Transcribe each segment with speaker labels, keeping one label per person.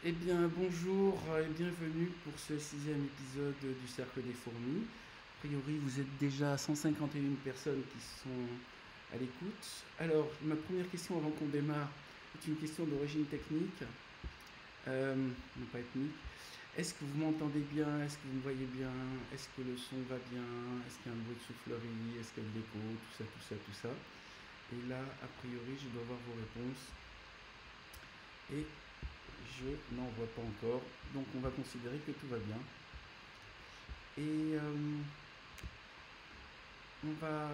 Speaker 1: Eh bien, bonjour et bienvenue pour ce sixième épisode du Cercle des Fourmis. A priori, vous êtes déjà 151 personnes qui sont à l'écoute. Alors, ma première question avant qu'on démarre est une question d'origine technique, non pas ethnique. Est-ce que vous m'entendez bien? Est-ce que vous me voyez bien? Est-ce que le son va bien? Est-ce qu'il y a un bruit de soufflerie? Est-ce qu'il y a de l'écho? Tout ça, tout ça, tout ça. Et là, a priori, je dois avoir vos réponses. Et je n'en vois pas encore, donc on va considérer que tout va bien. Et on va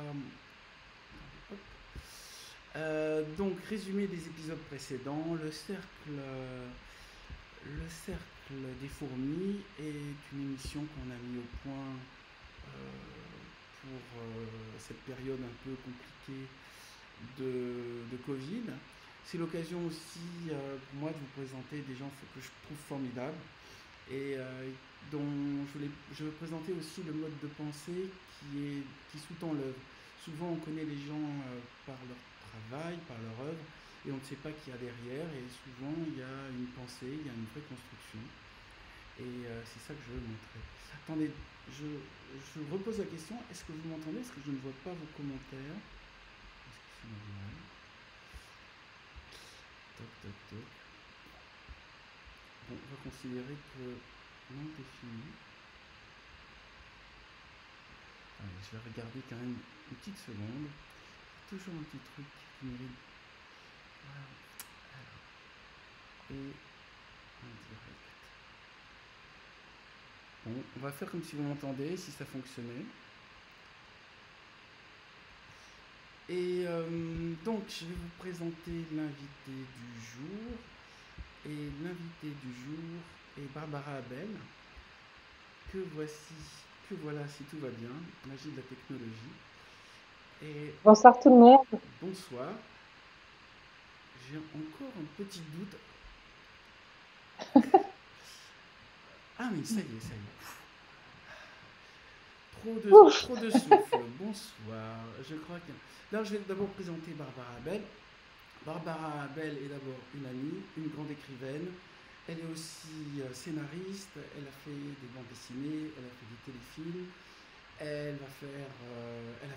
Speaker 1: hop. Donc résumer des épisodes précédents. Le cercle des fourmis est une émission qu'on a mis au point pour cette période un peu compliquée de Covid. C'est l'occasion aussi pour moi de vous présenter des gens que je trouve formidables et dont je veux présenter aussi le mode de pensée qui sous-tend l'œuvre. Souvent on connaît les gens par leur travail, par leur œuvre, et on ne sait pas qui y a derrière, et souvent il y a une pensée, il y a une vraie construction, et c'est ça que je veux montrer. Attendez, je repose la question, est-ce que vous m'entendez? Est-ce que je ne vois pas vos commentaires? Est-ce que c'est normal? Toc, toc, toc. Bon, on va considérer que non défini. Allez, je vais regarder quand même une petite seconde. Toujours un petit truc qui mérite. Voilà. Et en direct. Bon, on va faire comme si vous m'entendez, si ça fonctionnait. Et donc, je vais vous présenter l'invité du jour. Et l'invité du jour est Barbara Abel, que voilà si tout va bien, magie de la technologie. Et
Speaker 2: Bonsoir tout le monde.
Speaker 1: bonsoir, j'ai encore un petit doute. Ah mais ça y est, ça y est.
Speaker 2: Ouf.
Speaker 1: Trop de souffle. Bonsoir. Je crois que. Là, je vais d'abord présenter Barbara Abel. Barbara Abel est d'abord une amie, une grande écrivaine. Elle est aussi scénariste. Elle a fait des bandes dessinées. Elle a fait des téléfilms. Elle a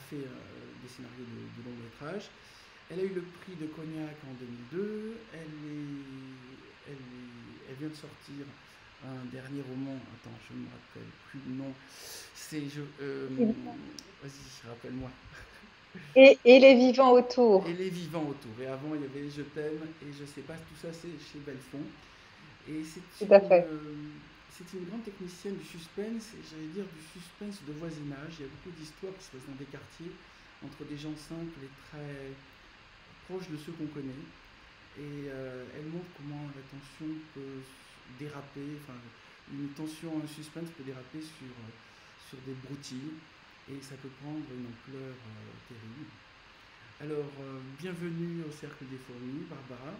Speaker 1: fait des scénarios de long métrage. Elle a eu le prix de Cognac en 2002. Elle vient de sortir un dernier roman. Attends, je ne me rappelle plus le nom. Vas-y, rappelle-moi.
Speaker 2: Et les vivants
Speaker 1: Et
Speaker 2: autour.
Speaker 1: les vivants autour. Et avant, il y avait Je t'aime. Et je sais pas, tout ça, c'est chez Belfond. Et
Speaker 2: Tout à fait.
Speaker 1: c'est une grande technicienne du suspense, et j'allais dire du suspense de voisinage. Il y a beaucoup d'histoires qui se passent dans des quartiers, entre des gens simples et très proches de ceux qu'on connaît. Et elle montre comment la tension peut déraper, enfin, une tension, un suspense peut déraper sur des broutilles, et ça peut prendre une ampleur terrible. Alors, bienvenue au Cercle des Fourmis, Barbara.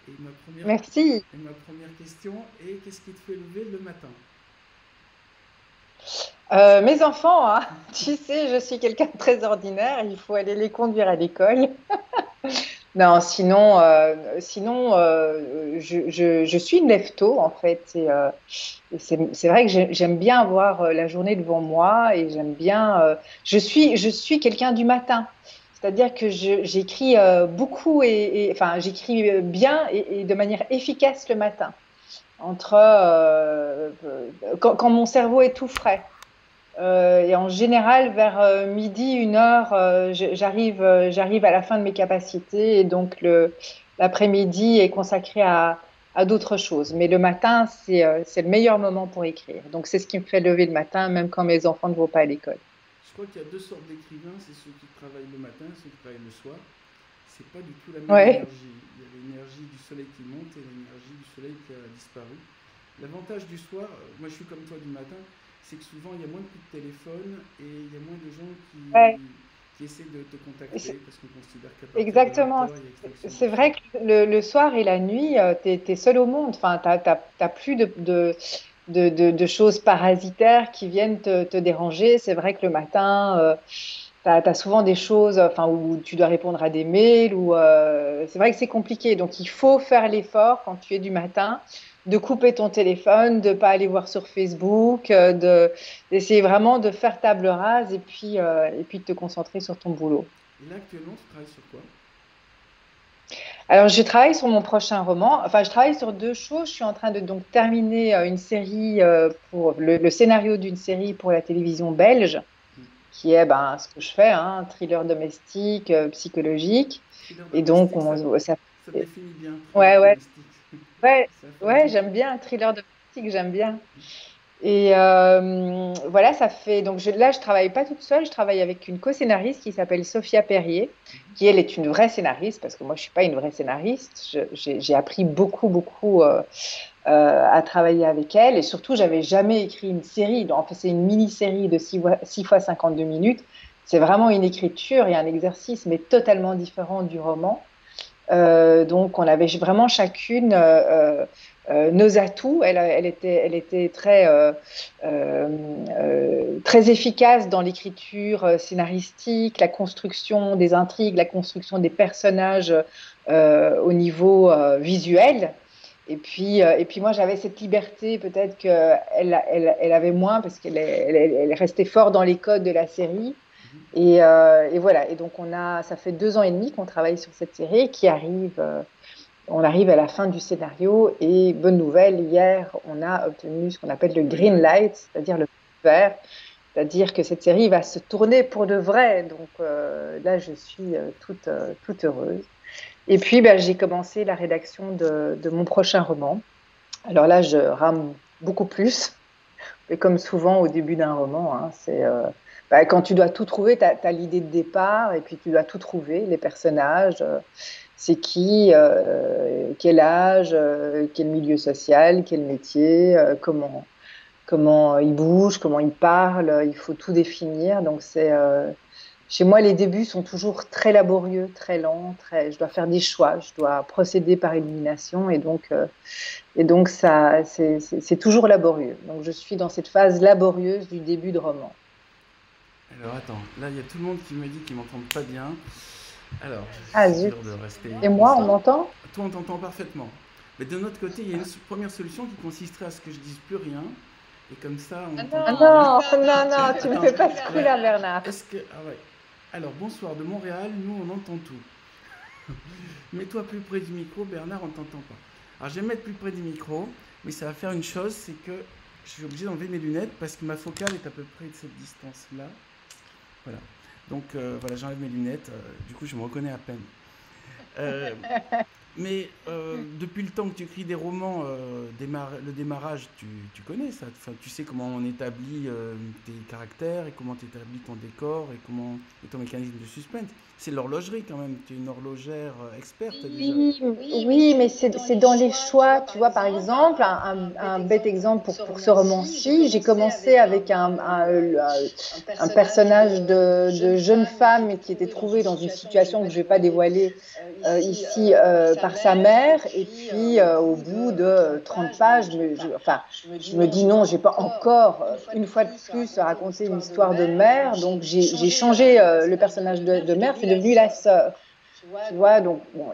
Speaker 1: Et
Speaker 2: Merci.
Speaker 1: ma première question est qu'est-ce qui te fait lever le matin?
Speaker 2: Mes enfants, hein, tu sais, je suis quelqu'un de très ordinaire. Il faut aller les conduire à l'école. Non, sinon, je suis une lève-tôt en fait. Et c'est vrai que j'aime bien avoir la journée devant moi et j'aime bien. Je suis quelqu'un du matin. C'est-à-dire que j'écris beaucoup enfin j'écris bien et de manière efficace le matin. Quand mon cerveau est tout frais. Et en général, vers midi, 1 heure, j'arrive à la fin de mes capacités et donc l'après-midi est consacré à d'autres choses. Mais le matin, c'est le meilleur moment pour écrire. Donc c'est ce qui me fait lever le matin, même quand mes enfants ne vont pas à l'école.
Speaker 1: Je crois qu'il y a deux sortes d'écrivains, c'est ceux qui travaillent le matin et ceux qui travaillent le soir. C'est pas du tout la même
Speaker 2: Ouais,
Speaker 1: énergie. Il y a l'énergie du soleil qui monte et l'énergie du soleil qui a disparu. L'avantage du soir, moi je suis comme toi du matin, c'est que souvent il y a moins de coups de téléphone et il y a moins de gens
Speaker 2: ouais.
Speaker 1: qui essaient de te
Speaker 2: Et c'est-
Speaker 1: contacter parce qu'on considère qu'à partir de
Speaker 2: Exactement.
Speaker 1: 20 h il y a extinction de
Speaker 2: C'est vrai
Speaker 1: conscience.
Speaker 2: que le soir et la nuit, t'es seul au monde. Enfin, t'as plus de choses parasitaires qui viennent te déranger. C'est vrai que le matin, t'as souvent des choses, enfin, où tu dois répondre à des mails, ou c'est vrai que c'est compliqué. Donc, il faut faire l'effort quand tu es du matin de couper ton téléphone, de pas aller voir sur Facebook, d'essayer vraiment de faire table rase et puis de te concentrer sur ton boulot.
Speaker 1: Et là, actuellement, tu travailles sur quoi?
Speaker 2: Alors, je travaille sur mon prochain roman. Enfin, je travaille sur deux choses. Je suis en train de donc terminer une série pour le scénario d'une série pour la télévision belge,
Speaker 1: Hmm.
Speaker 2: qui est ben, ce que je fais, hein, un thriller domestique, psychologique.
Speaker 1: Thriller
Speaker 2: Et donc,
Speaker 1: domestique,
Speaker 2: ça
Speaker 1: ça te
Speaker 2: fait...
Speaker 1: définit bien, thriller
Speaker 2: Ouais, ouais,
Speaker 1: domestique.
Speaker 2: ouais,
Speaker 1: Ça fait
Speaker 2: ouais,
Speaker 1: bien.
Speaker 2: j'aime bien un thriller domestique, j'aime bien. Et voilà, ça fait. Donc là, je travaille pas toute seule, je travaille avec une co-scénariste qui s'appelle Sophia Perrier,
Speaker 1: Mhm.
Speaker 2: qui elle est une vraie scénariste, parce que moi, je suis pas une vraie scénariste. J'ai appris beaucoup, beaucoup à travailler avec elle. Et surtout, j'avais jamais écrit une série. En fait, c'est une mini-série de 6 fois 52 minutes. C'est vraiment une écriture et un exercice, mais totalement différent du roman. Donc, on avait vraiment chacune nos atouts. Elle était très efficace dans l'écriture scénaristique, la construction des intrigues, la construction des personnages au niveau visuel. Et puis moi, j'avais cette liberté, peut-être elle avait moins, parce elle restait fort dans les codes de la série.
Speaker 1: Mhm.
Speaker 2: Et voilà. Et donc, ça fait 2 ans et demi qu'on travaille sur cette série qui arrive. On arrive à la fin du scénario et bonne nouvelle, hier, on a obtenu ce qu'on appelle le
Speaker 1: Green
Speaker 2: green
Speaker 1: light.
Speaker 2: light, c'est-à-dire le feu vert, c'est-à-dire que cette série va se tourner pour de vrai. Donc là, je suis toute heureuse. Et puis, ben, j'ai commencé la rédaction de mon prochain roman. Alors là, je rame beaucoup plus. Et comme souvent au début d'un roman, hein, bah, quand tu dois tout trouver, tu as l'idée de départ et puis tu dois tout trouver, les personnages, c'est qui, quel âge, quel milieu social, quel métier, comment ils bougent, comment ils parlent, il faut tout définir. Donc chez moi, les débuts sont toujours très laborieux, très lents, je dois faire des choix, je dois procéder par élimination et donc, c'est toujours laborieux. Donc, je suis dans cette phase laborieuse du début de roman.
Speaker 1: Alors attends, là il y a tout le monde qui me dit qu'ils m'entendent pas bien. Alors,
Speaker 2: Ah
Speaker 1: c'est
Speaker 2: zut.
Speaker 1: dur de rester
Speaker 2: Et moi, on
Speaker 1: constant.
Speaker 2: m'entend?
Speaker 1: Toi on t'entend parfaitement. Mais de notre côté, il y a une première solution qui consisterait à ce que je dise plus rien. Et comme ça, on
Speaker 2: Ah
Speaker 1: t'entend bien.
Speaker 2: non, non, non, tu me
Speaker 1: Attends,
Speaker 2: fais pas ce
Speaker 1: ouais.
Speaker 2: coup-là, Bernard.
Speaker 1: Est-ce que. Ah ouais. Alors, bonsoir de Montréal, nous on entend tout. Mets-toi plus près du micro, Bernard, on ne t'entend pas. Alors, je vais me mettre plus près du micro, mais ça va faire une chose, c'est que je suis obligé d'enlever mes lunettes parce que ma focale est à peu près de cette distance-là. Voilà. Donc, voilà, j'enlève mes lunettes. Du coup, je me reconnais à peine. Euh, mais depuis le temps que tu écris des romans, le démarrage, tu connais ça. Enfin, tu sais comment on établit tes caractères et comment tu établis ton décor et comment et ton mécanisme de suspense. C'est l'horlogerie quand même. Tu es une horlogère experte déjà.
Speaker 2: Oui, oui, mais c'est dans les choix. Tu vois, par exemple, un bête exemple pour ce roman-ci, j'ai commencé avec un personnage de jeune femme qui était trouvée dans une situation que je ne vais pas dévoiler ici par sa mère. Et puis, au bout de 30 pages, enfin, je me dis non, je n'ai pas encore, une fois de plus, raconté une histoire de mère. Donc, j'ai changé le personnage de mère, c'est devenu la sœur. Tu vois, donc bon,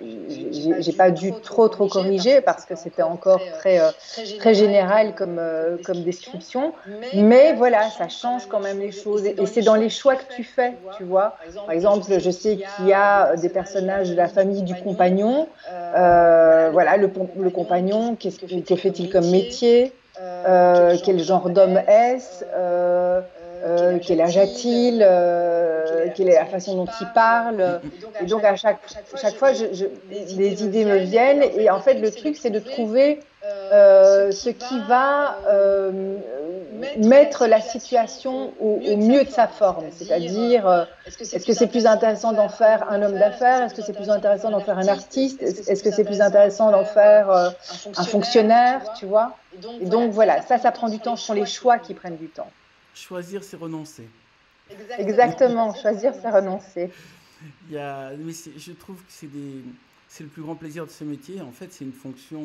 Speaker 2: j'ai pas dû trop corriger parce que c'était encore très général comme description. Mais voilà, ça change quand même les choses. Et c'est dans les choix que tu fais, tu vois. Par exemple, je sais qu'il y a des personnages de la famille du compagnon. Voilà, le compagnon, que fait-il comme métier? Quel genre d'homme est-ce? Quel âge a-t-il? Quelle est la façon dont il parle? Et donc, chaque fois, les idées me viennent. Et en fait, le truc, c'est de trouver ce qui va mettre la situation au mieux de sa forme. C'est-à-dire, est-ce que c'est plus intéressant d'en faire un homme d'affaires? Est-ce que c'est plus intéressant d'en faire un artiste? Est-ce que c'est plus intéressant d'en faire un fonctionnaire, tu vois? Et donc, voilà, ça prend du temps. Ce sont les choix qui prennent du temps.
Speaker 1: Choisir, c'est renoncer.
Speaker 2: Exactement. Choisir, c'est renoncer.
Speaker 1: Mais je trouve que c'est le plus grand plaisir de ce métier. En fait, c'est une fonction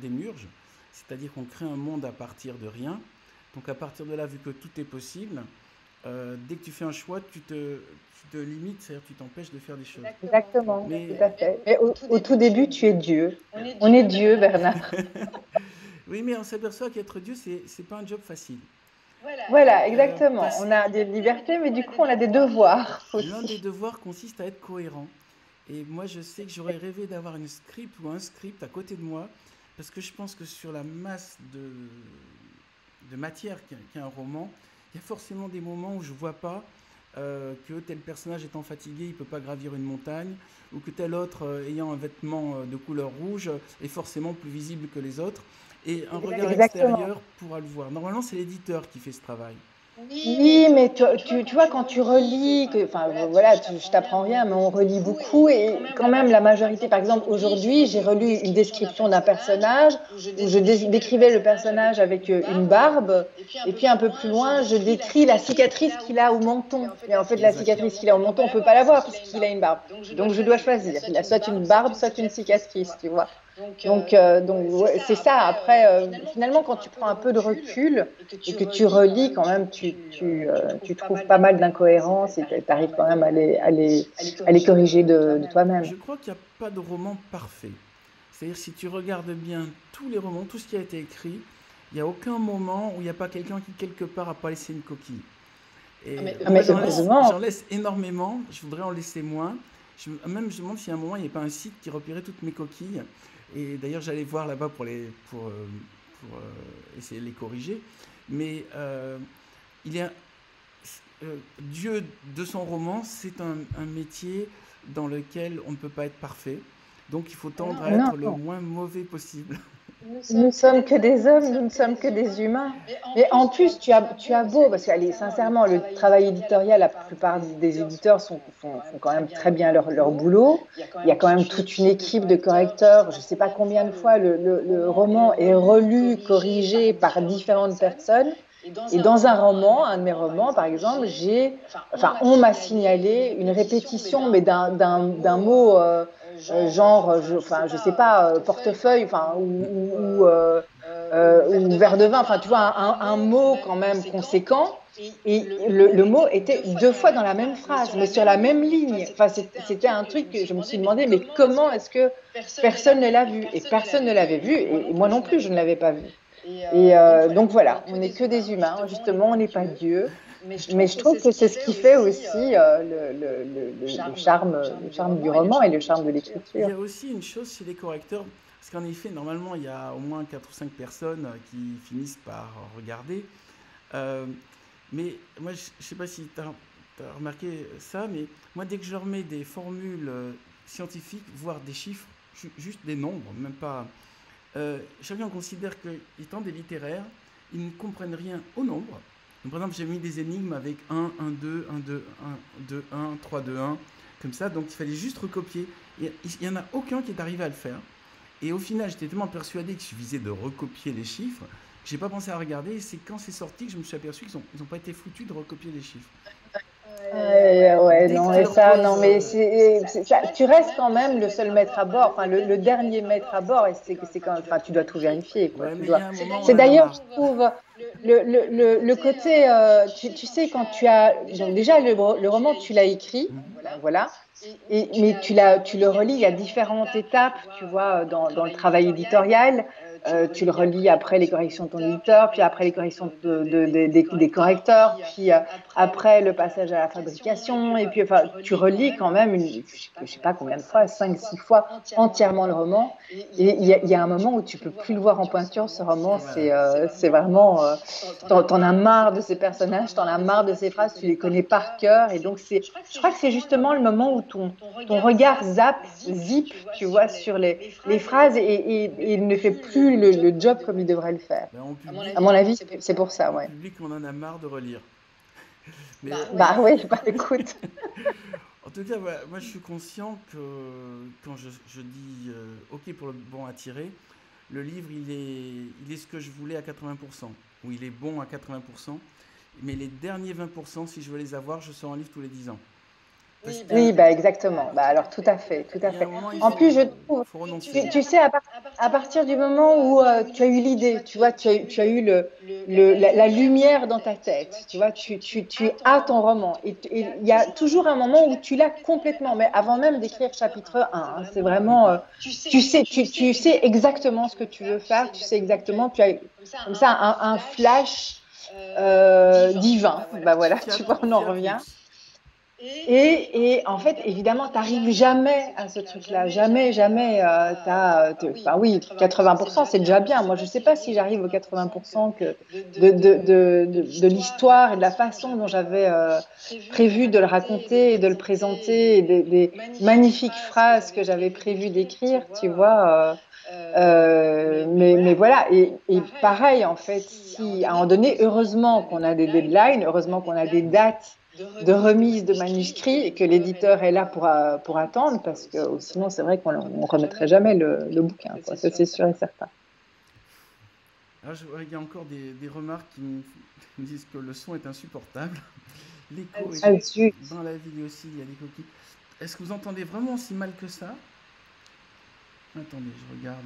Speaker 1: démiurge, c'est-à-dire qu'on crée un monde à partir de rien. Donc à partir de là, vu que tout est possible, dès que tu fais un choix, tu te limites, c'est-à-dire tu t'empêches de faire des choses.
Speaker 2: Exactement,
Speaker 1: Mais
Speaker 2: tout à fait. Mais au tout début, tu es Dieu. On est Dieu, Bernard.
Speaker 1: Oui, mais on s'aperçoit qu'être Dieu, c'est pas un job facile.
Speaker 2: Voilà, exactement.
Speaker 1: Parce
Speaker 2: On a des libertés, mais du coup, on a des devoirs
Speaker 1: l'un des
Speaker 2: aussi.
Speaker 1: devoirs consiste à être cohérent. Et moi, je sais que j'aurais rêvé d'avoir une script ou un script à côté de moi, parce que je pense que sur la masse de matière qu'est un roman, il y a forcément des moments où je ne vois pas que tel personnage étant fatigué, il ne peut pas gravir une montagne, ou que tel autre ayant un vêtement de couleur rouge est forcément plus visible que les autres. Et un regard
Speaker 2: Exactement.
Speaker 1: extérieur pourra le voir. Normalement, c'est l'éditeur qui fait ce travail.
Speaker 2: Oui, mais tu vois, quand tu relis, enfin voilà, je t'apprends rien, mais on relit beaucoup et quand même la majorité, par exemple, aujourd'hui, j'ai relu une description d'un personnage où je décrivais le personnage avec une barbe et puis un peu plus loin, je décris la cicatrice qu'il a au menton. Et en fait, la cicatrice qu'il a au menton, on peut pas la voir puisqu'il a une barbe. Donc je dois choisir. Il a soit une barbe, soit une cicatrice, tu vois. Donc ouais, c'est ça. Après, finalement, quand tu prends un peu de recul et que tu relis, quand même, tu trouves pas mal d'incohérences et tu arrives quand même à les corriger de toi-même.
Speaker 1: Je crois qu'il n'y a pas de roman parfait. C'est-à-dire, si tu regardes bien tous les romans, tout ce qui a été écrit, il n'y a aucun moment où il n'y a pas quelqu'un qui, quelque part, n'a pas laissé une coquille. Et
Speaker 2: Ah,
Speaker 1: moi,
Speaker 2: mais heureusement.
Speaker 1: j'en laisse énormément, je voudrais en laisser moins. Même, je me demande s'il y a un moment, il n'y a pas un site qui repérait toutes mes coquilles. Et d'ailleurs, j'allais voir là-bas pour essayer de les corriger. Mais il y a, Dieu, de son roman, c'est un métier dans lequel on ne peut pas être parfait. Donc, il faut tendre à
Speaker 2: Non,
Speaker 1: être le
Speaker 2: non.
Speaker 1: moins mauvais possible.
Speaker 2: Nous ne sommes que des hommes, nous ne sommes que des humains. Mais en plus, tu as beau, parce que allez, sincèrement, le travail éditorial, la plupart des éditeurs font quand même très bien leur boulot. Il y a quand même toute une équipe de correcteurs. Je ne sais pas combien de fois le roman est relu, corrigé par différentes personnes. Et dans un roman, un de mes romans, par exemple, on m'a signalé une répétition, mais d'un mot, genre, je sais pas, portefeuille, ou verre de vin, enfin, tu vois, un mot quand même conséquent. Et le mot était deux fois dans la même phrase, mais sur la même ligne. Enfin, c'était un truc que je me suis demandé, mais comment est-ce que personne ne l'a vu? Et personne ne l'avait vu, et moi non plus, je ne l'avais pas vu. Et donc voilà, on n'est que des humains, justement, on n'est pas Dieu. Mais je trouve que c'est ce qui fait aussi le charme du roman et le charme de
Speaker 1: Il y
Speaker 2: l'écriture.
Speaker 1: a aussi une chose chez les correcteurs, parce qu'en effet, normalement, il y a au moins 4 ou 5 personnes qui finissent par regarder. Euh, mais moi, je ne sais pas si tu as remarqué ça, mais moi, dès que je remets des formules scientifiques, voire des chiffres, juste des nombres, même pas. Chacun considère que, étant des littéraires, ils ne comprennent rien au nombre. Donc, par exemple, j'ai mis des énigmes avec 1, 1, 2, 1, 2, 1, 3, 2, 1, comme ça. Donc, il fallait juste recopier. Il n'y en a aucun qui est arrivé à le faire. Et au final, j'étais tellement persuadé qu'il suffisait de recopier les chiffres que j'ai pas pensé à regarder. Et c'est quand c'est sorti que je me suis aperçu qu'ils n'ont pas été foutus de recopier les chiffres.
Speaker 2: Ouais,
Speaker 1: Dès que
Speaker 2: non,
Speaker 1: tu
Speaker 2: et
Speaker 1: leur
Speaker 2: ça,
Speaker 1: poses.
Speaker 2: non, mais tu restes quand même le seul maître à bord, enfin le dernier maître à bord, et c'est quand, enfin, tu dois tout vérifier, quoi.
Speaker 1: Ouais,
Speaker 2: Tu
Speaker 1: mais il y
Speaker 2: dois.
Speaker 1: a un moment où on
Speaker 2: C'est
Speaker 1: en a
Speaker 2: d'ailleurs,
Speaker 1: marre.
Speaker 2: je trouve, le côté, tu sais, quand donc déjà le roman, tu l'as écrit,
Speaker 1: Mhm.
Speaker 2: voilà, mais tu le relis, il y a différentes étapes, tu vois, dans le travail éditorial. Tu le relis après les corrections de ton éditeur, puis après les corrections des correcteurs, puis après le passage à la fabrication, et puis enfin, tu relis quand même, je sais pas combien de fois, 5, 6 fois entièrement le roman, et il y a un moment où tu peux plus le voir en peinture, ce roman,
Speaker 1: Voilà.
Speaker 2: c'est vraiment, t'en as marre de ces personnages, t'en as marre de ces phrases, tu les connais par cœur, et donc je crois que c'est justement le moment où ton regard zip, tu vois, sur les phrases, et il ne fait plus le job comme il devrait le faire.
Speaker 1: Ben,
Speaker 2: À mon avis, c'est pour ça,
Speaker 1: en
Speaker 2: ouais.
Speaker 1: public, on en a marre de relire. Mais
Speaker 2: Bah oui, bah écoute.
Speaker 1: en tout cas, voilà, moi je suis conscient que quand je dis OK pour le bon à tirer, le livre il est ce que je voulais à 80%, ou il est bon à 80%, mais les derniers 20%, si je veux les avoir, je sors un livre tous les 10 ans. Parce qu'il
Speaker 2: Oui, bah exactement. Bah alors tout à fait, tout à
Speaker 1: y a un
Speaker 2: fait.
Speaker 1: moment,
Speaker 2: En plus, je trouve,
Speaker 1: faut renoncer.
Speaker 2: tu sais, à partir du moment où tu as eu l'idée, tu vois, tu as eu la lumière dans ta tête, tu vois, tu as ton roman. Et il y a toujours un moment où tu l'as complètement, mais avant même d'écrire chapitre 1, hein, c'est vraiment, tu sais exactement ce que tu veux faire, tu sais exactement, tu as comme ça un flash divin. Bah voilà, tu vois, on en
Speaker 1: Fiat
Speaker 2: revient.
Speaker 1: lux.
Speaker 2: Et en fait, évidemment, tu n'arrives jamais à ce truc-là. Jamais, jamais. Enfin, oui, 80%, c'est déjà bien. Moi, je ne sais pas si j'arrive aux 80% de l'histoire et de la façon dont j'avais prévu de le raconter et de le présenter et des magnifiques phrases que j'avais prévu d'écrire, tu vois. Mais voilà, et pareil, en fait, si à un moment donné, heureusement qu'on a des deadlines, heureusement qu'on a des dates de remise de manuscrits et que l'éditeur est là pour attendre, parce que sinon, c'est vrai qu'on ne remettrait jamais le bouquin, quoi. Ça, c'est sûr et certain.
Speaker 1: Alors, il y a encore des remarques qui me disent que le son est insupportable. L'écho est
Speaker 2: Ah, zut.
Speaker 1: dans la ville aussi, il y a des coquilles. Est-ce que vous entendez vraiment si mal que ça? Attendez, je regarde.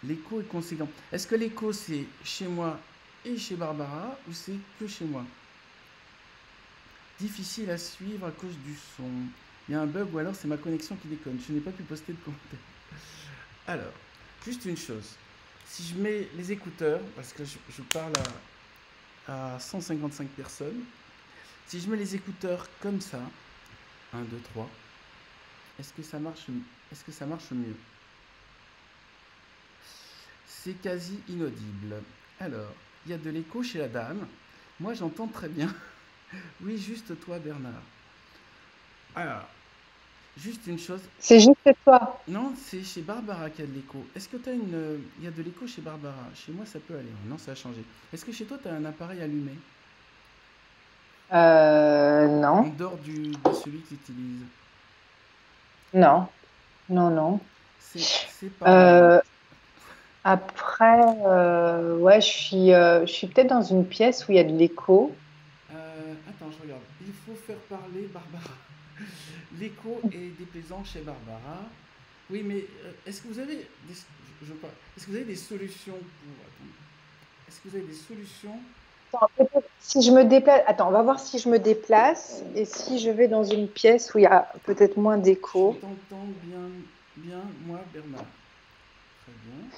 Speaker 1: L'écho est conséquent. Est-ce que l'écho c'est chez moi et chez Barbara ou c'est que chez moi? Difficile à suivre à cause du son. Il y a un bug ou alors c'est ma connexion qui déconne. Je n'ai pas pu poster de commentaire. Alors, juste une chose. Si je mets les écouteurs, parce que je parle à 155 personnes, si je mets les écouteurs comme ça, un, 2, 3, est-ce que ça marche, est-ce que ça marche mieux? C'est quasi inaudible. Alors, il y a de l'écho chez la dame. Moi, j'entends très bien. Oui, juste toi, Bernard. Alors, juste une chose.
Speaker 2: C'est juste toi.
Speaker 1: Non, c'est chez Barbara qu'il y a de l'écho. Est-ce que tu as une. Il y a de l'écho chez Barbara. Chez moi, ça peut aller. Non, ça a changé. Est-ce que chez toi, tu as un appareil allumé en
Speaker 2: Non,
Speaker 1: dehors de celui que tu utilises?
Speaker 2: non, non, non.
Speaker 1: C'est pareil.
Speaker 2: Euh, Après, ouais, je suis peut-être dans une pièce où il y a de l'écho.
Speaker 1: Attends, je regarde. Il faut faire parler Barbara. L'écho est déplaisant chez Barbara. Oui, mais est-ce que vous avez des, est-ce que vous avez des solutions pour... Attends. Est-ce que vous avez des solutions?
Speaker 2: Attends, peut-être si je me déplace, attends, on va voir si je me déplace et si je vais dans une pièce où il y a peut-être moins
Speaker 1: Je
Speaker 2: d'écho.
Speaker 1: t'entends bien, bien, moi, Bernard. Très bien.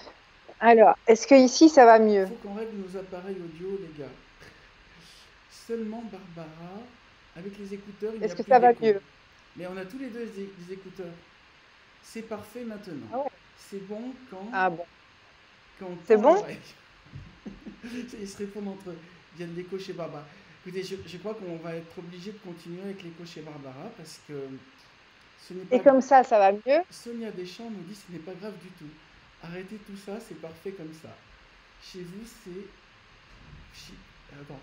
Speaker 2: Alors, est-ce que ici ça va
Speaker 1: Il
Speaker 2: mieux?
Speaker 1: faut qu'on règle nos appareils audio, les gars. Seulement Barbara, avec les écouteurs, il n'y a
Speaker 2: Est-ce que
Speaker 1: plus
Speaker 2: ça va
Speaker 1: d'écho.
Speaker 2: mieux?
Speaker 1: Mais on a tous les deux des écouteurs. C'est parfait maintenant.
Speaker 2: Ah ouais.
Speaker 1: C'est bon
Speaker 2: Ah bon,
Speaker 1: quand on
Speaker 2: c'est
Speaker 1: tend
Speaker 2: bon?
Speaker 1: l'oreille. Ils se répondent entre eux. Il y a de l'écho chez Barbara. Écoutez, je crois qu'on va être obligé de continuer avec l'écho chez Barbara parce que ce n'est
Speaker 2: Et
Speaker 1: pas.
Speaker 2: comme ça va mieux?
Speaker 1: Sonia Deschamps nous dit que ce n'est pas grave du tout. Arrêtez tout ça, c'est parfait comme ça. Chez vous, c'est. Attends.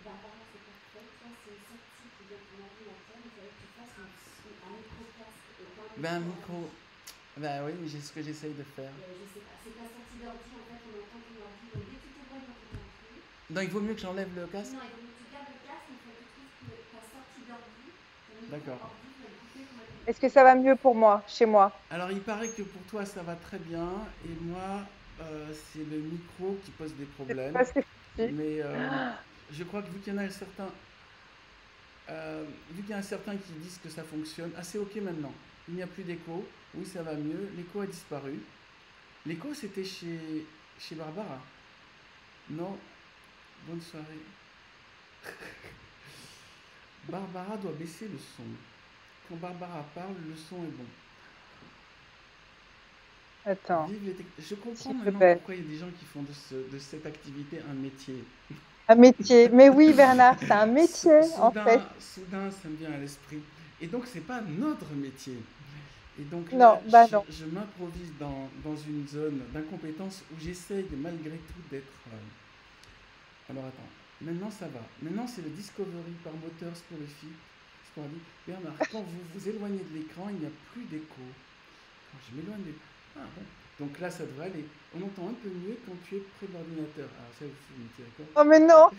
Speaker 1: Barbara, c'est parfait. Ça, c'est une sortie qui vient de ton ordinateur. Il fallait que tu fasses un micro-casque et pas un micro. Ben, un micro. Ben oui, mais c'est ce que j'essaye de faire. Je sais pas. C'est ta sortie d'ordi, en fait, on entend ton ordi. Donc dès que tu t'éloignes, on t'entend plus. Donc il vaut mieux que j'enlève le casque? Non, il vaut mieux que tu gardes le casque, mais il faut que tu trouves que ta sortie d'ordi, ton micro D'accord. Ordi, tu vas le couper complètement.
Speaker 2: Est-ce que ça va mieux pour moi, chez moi?
Speaker 1: Alors il paraît que pour toi ça va très bien et moi c'est le micro qui pose des
Speaker 2: C'est
Speaker 1: problèmes.
Speaker 2: pas si foutu.
Speaker 1: Mais je crois que vu qu'il y en a certains, vu qu'il y en a certains qui disent que ça fonctionne, ah c'est ok maintenant. Il n'y a plus d'écho. Oui ça va mieux. L'écho a disparu. L'écho c'était chez Barbara. Non. Bonne soirée. Barbara doit baisser le son. Quand Barbara parle, le son est bon.
Speaker 2: Attends,
Speaker 1: Je comprends
Speaker 2: s'il te
Speaker 1: maintenant
Speaker 2: plaît.
Speaker 1: pourquoi il y a des gens qui font de cette activité un métier.
Speaker 2: Un métier. Mais oui, Bernard, c'est un métier, en fait.
Speaker 1: Soudain, ça me vient à l'esprit. Et donc, c'est pas notre métier. Et donc là,
Speaker 2: Non, bah non.
Speaker 1: je m'improvise dans une zone d'incompétence où j'essaye malgré tout d'être... Alors attends, maintenant ça va. Maintenant c'est le Discovery par moteur sporifique. Bernard, quand vous vous éloignez de l'écran, il n'y a plus d'écho. Quand je m'éloigne de... Ah bon. Donc là, ça devrait aller. On entend un peu mieux quand tu es près de l'ordinateur. Alors ça, vous mettez d'accord?
Speaker 2: Oh, mais non.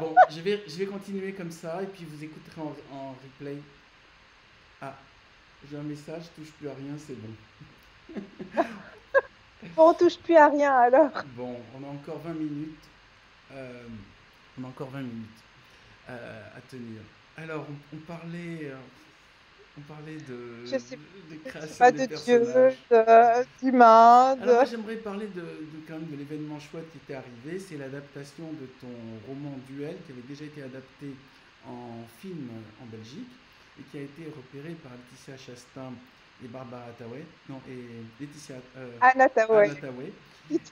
Speaker 1: Bon, je vais continuer comme ça et puis vous écouterez en replay. Ah, j'ai un message, touche plus à rien, c'est bon.
Speaker 2: Bon, on touche plus à rien alors.
Speaker 1: Bon, on a encore 20 minutes. euh, on a encore 20 minutes à tenir. Alors, on parlait
Speaker 2: Je sais,
Speaker 1: de
Speaker 2: je sais
Speaker 1: création
Speaker 2: pas
Speaker 1: des
Speaker 2: de Dieu,
Speaker 1: personnages.
Speaker 2: d'humain,
Speaker 1: Alors
Speaker 2: de...
Speaker 1: moi j'aimerais parler quand même de l'événement chouette qui était arrivé, c'est l'adaptation de ton roman Duel qui avait déjà été adapté en film en Belgique et qui a été repéré par Laetitia Chastain et Barbara Attaway, non et Laetitia
Speaker 2: Anna
Speaker 1: Anne
Speaker 2: Thaoué.
Speaker 1: Attaway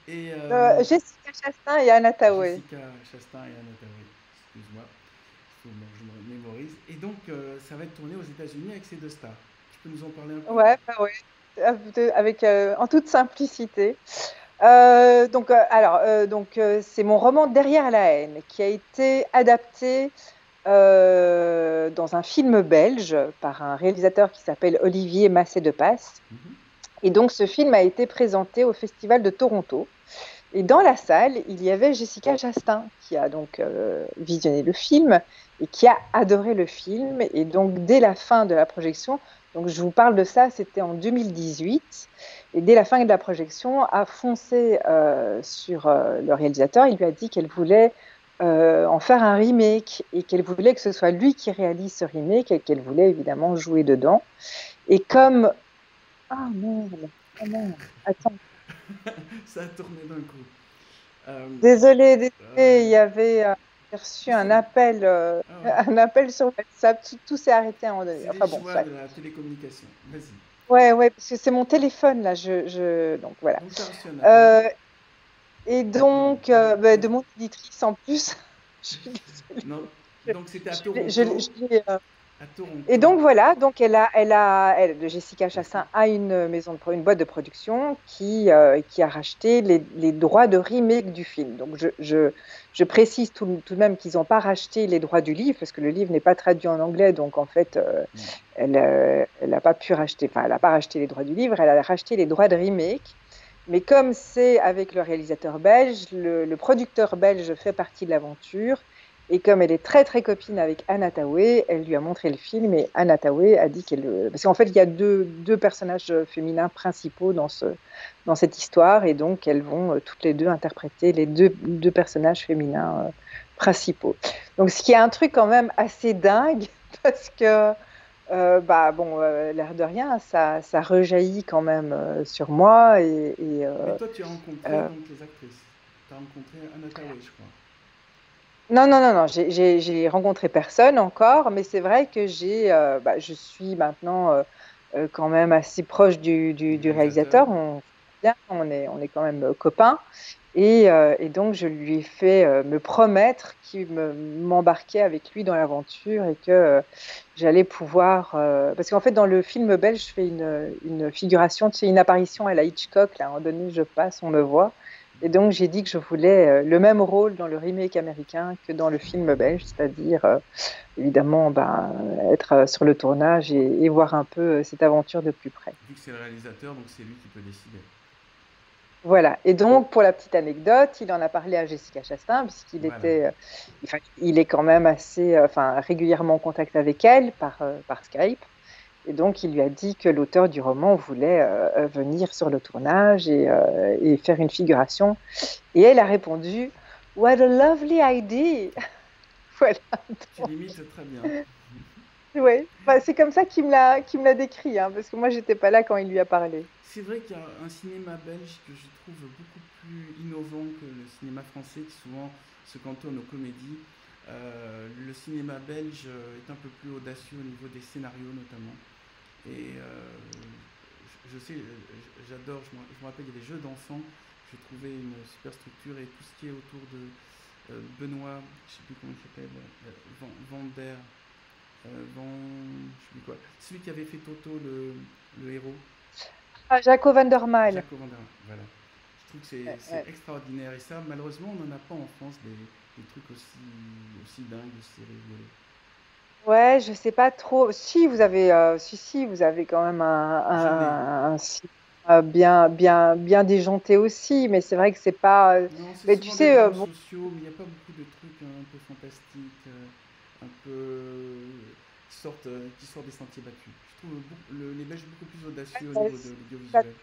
Speaker 1: et
Speaker 2: Jessica Chastain et Anna Thaoué.
Speaker 1: Jessica Chastain et Anne Attaway, excuse-moi, il faut que je me mémorise. Et donc ça va être tourné aux États-Unis avec ces deux stars. Tu peux nous en parler un peu?
Speaker 2: Ouais, bah ouais. Avec, en toute simplicité. C'est mon roman Derrière la haine qui a été adapté dans un film belge par un réalisateur qui s'appelle Olivier Massé-de-Passe.
Speaker 1: Mhm.
Speaker 2: Et donc, ce film a été présenté au Festival de Toronto. Et dans la salle, il y avait Jessica Chastain qui a donc visionné le film et qui a adoré le film. Et donc, dès la fin de la projection, donc je vous parle de ça, c'était en 2018. Et dès la fin de la projection, a foncé sur le réalisateur. Il lui a dit qu'elle voulait en faire un remake et qu'elle voulait que ce soit lui qui réalise ce remake et qu'elle voulait évidemment jouer dedans. Et comme... Ah merde, ah merde, attends.
Speaker 1: Ça a tourné d'un coup. Euh,
Speaker 2: Désolée, désolée, il
Speaker 1: euh,
Speaker 2: y avait j'ai reçu
Speaker 1: c'est bon. Ah ouais.
Speaker 2: un appel sur WhatsApp, tout s'est arrêté à un moment donné.
Speaker 1: C'est les
Speaker 2: Enfin bon,
Speaker 1: joies
Speaker 2: soit.
Speaker 1: de la télécommunication. Vas-y.
Speaker 2: Ouais, ouais, parce que c'est mon téléphone là, donc voilà.
Speaker 1: Donc, tu as reçu un appel.
Speaker 2: Euh, et
Speaker 1: Non,
Speaker 2: donc, de
Speaker 1: vas-y.
Speaker 2: mon éditrice en plus, je suis désolée.
Speaker 1: Non. Donc, c'était à
Speaker 2: Je
Speaker 1: Toronto.
Speaker 2: l'ai,
Speaker 1: À
Speaker 2: et
Speaker 1: Toronto.
Speaker 2: donc voilà, donc Jessica Chastain a une une boîte de production qui a racheté les droits de remake du film. Donc je précise tout de même qu'ils n'ont pas racheté les droits du livre parce que le livre n'est pas traduit en anglais, donc en fait
Speaker 1: Mm.
Speaker 2: elle n'a pas pu racheter, enfin elle n'a pas racheté les droits du livre, elle a racheté les droits de remake. Mais comme c'est avec le réalisateur belge, le producteur belge fait partie de l'aventure. Et comme elle est très très copine avec Anna Thaoué, elle lui a montré le film et Anna Thaoué a dit qu'elle... Parce qu'en fait, il y a deux personnages féminins principaux dans cette histoire et donc elles vont toutes les deux interpréter les deux personnages féminins principaux. Donc ce qui est un truc quand même assez dingue parce que, l'air de rien, ça rejaillit quand même sur moi
Speaker 1: Mais toi, tu as rencontré
Speaker 2: euh,
Speaker 1: donc les actrices. Tu as rencontré Anna Tawai, je crois.
Speaker 2: non, non, non, non, j'ai rencontré personne encore, mais c'est vrai que je suis maintenant quand même assez proche
Speaker 1: Du
Speaker 2: du
Speaker 1: réalisateur.
Speaker 2: réalisateur. On est quand même copains. Et donc, je lui ai fait me promettre qu'il m'embarquait avec lui dans l'aventure et que j'allais pouvoir. Parce qu'en fait, dans le film belge, je fais une figuration, tu sais, une apparition à la Hitchcock. Là, à un moment donné, je passe, on me voit. Et donc, j'ai dit que je voulais le même rôle dans le remake américain que dans le film belge, c'est-à-dire, évidemment, ben, être sur le tournage et voir un peu cette aventure de plus près.
Speaker 1: Vu que c'est le réalisateur, donc c'est lui qui peut décider.
Speaker 2: Voilà. Et donc, pour la petite anecdote, il en a parlé à Jessica Chastain, puisqu'il
Speaker 1: Voilà.
Speaker 2: était, enfin, il est quand même assez, enfin, régulièrement en contact avec elle par Skype. Et donc, il lui a dit que l'auteur du roman voulait venir sur le tournage et faire une figuration. Et elle a répondu, What a lovely idea! Voilà.
Speaker 1: Tu l'imites très bien.
Speaker 2: Ouais. Bah, c'est comme ça qu'il me l'a décrit, hein, parce que moi, j'étais pas là quand il lui a parlé.
Speaker 1: C'est vrai qu'il y a un cinéma belge que je trouve beaucoup plus innovant que le cinéma français qui souvent se cantonne aux comédies. Le cinéma belge est un peu plus audacieux au niveau des scénarios notamment. Et je sais, j'adore, je me rappelle, il y a des jeux d'enfants, j'ai trouvé une super structure et tout ce qui est autour de Benoît, je sais plus comment il s'appelle, Van Der, je sais plus quoi, celui qui avait fait Toto, le héros,
Speaker 2: Ah, Jaco van der Male.
Speaker 1: Jaco Van Der, voilà. Je trouve que c'est
Speaker 2: Ouais.
Speaker 1: extraordinaire et ça, malheureusement, on n'en a pas en France des trucs aussi dingues, aussi rigolos.
Speaker 2: Ouais, je sais pas trop. Si vous avez, si, vous avez quand même
Speaker 1: Je l'ai.
Speaker 2: un cinéma bien déjanté aussi, mais c'est vrai que c'est pas.
Speaker 1: Non, c'est
Speaker 2: Mais tu
Speaker 1: souvent des
Speaker 2: sais,
Speaker 1: drames
Speaker 2: bon,
Speaker 1: sociaux, mais il n'y a pas beaucoup de trucs un peu fantastiques, un peu. qui sortent des sentiers battus. Je trouve les Belges beaucoup plus audacieux au
Speaker 2: Euh,
Speaker 1: niveau de
Speaker 2: Ça
Speaker 1: l'audiovisuel.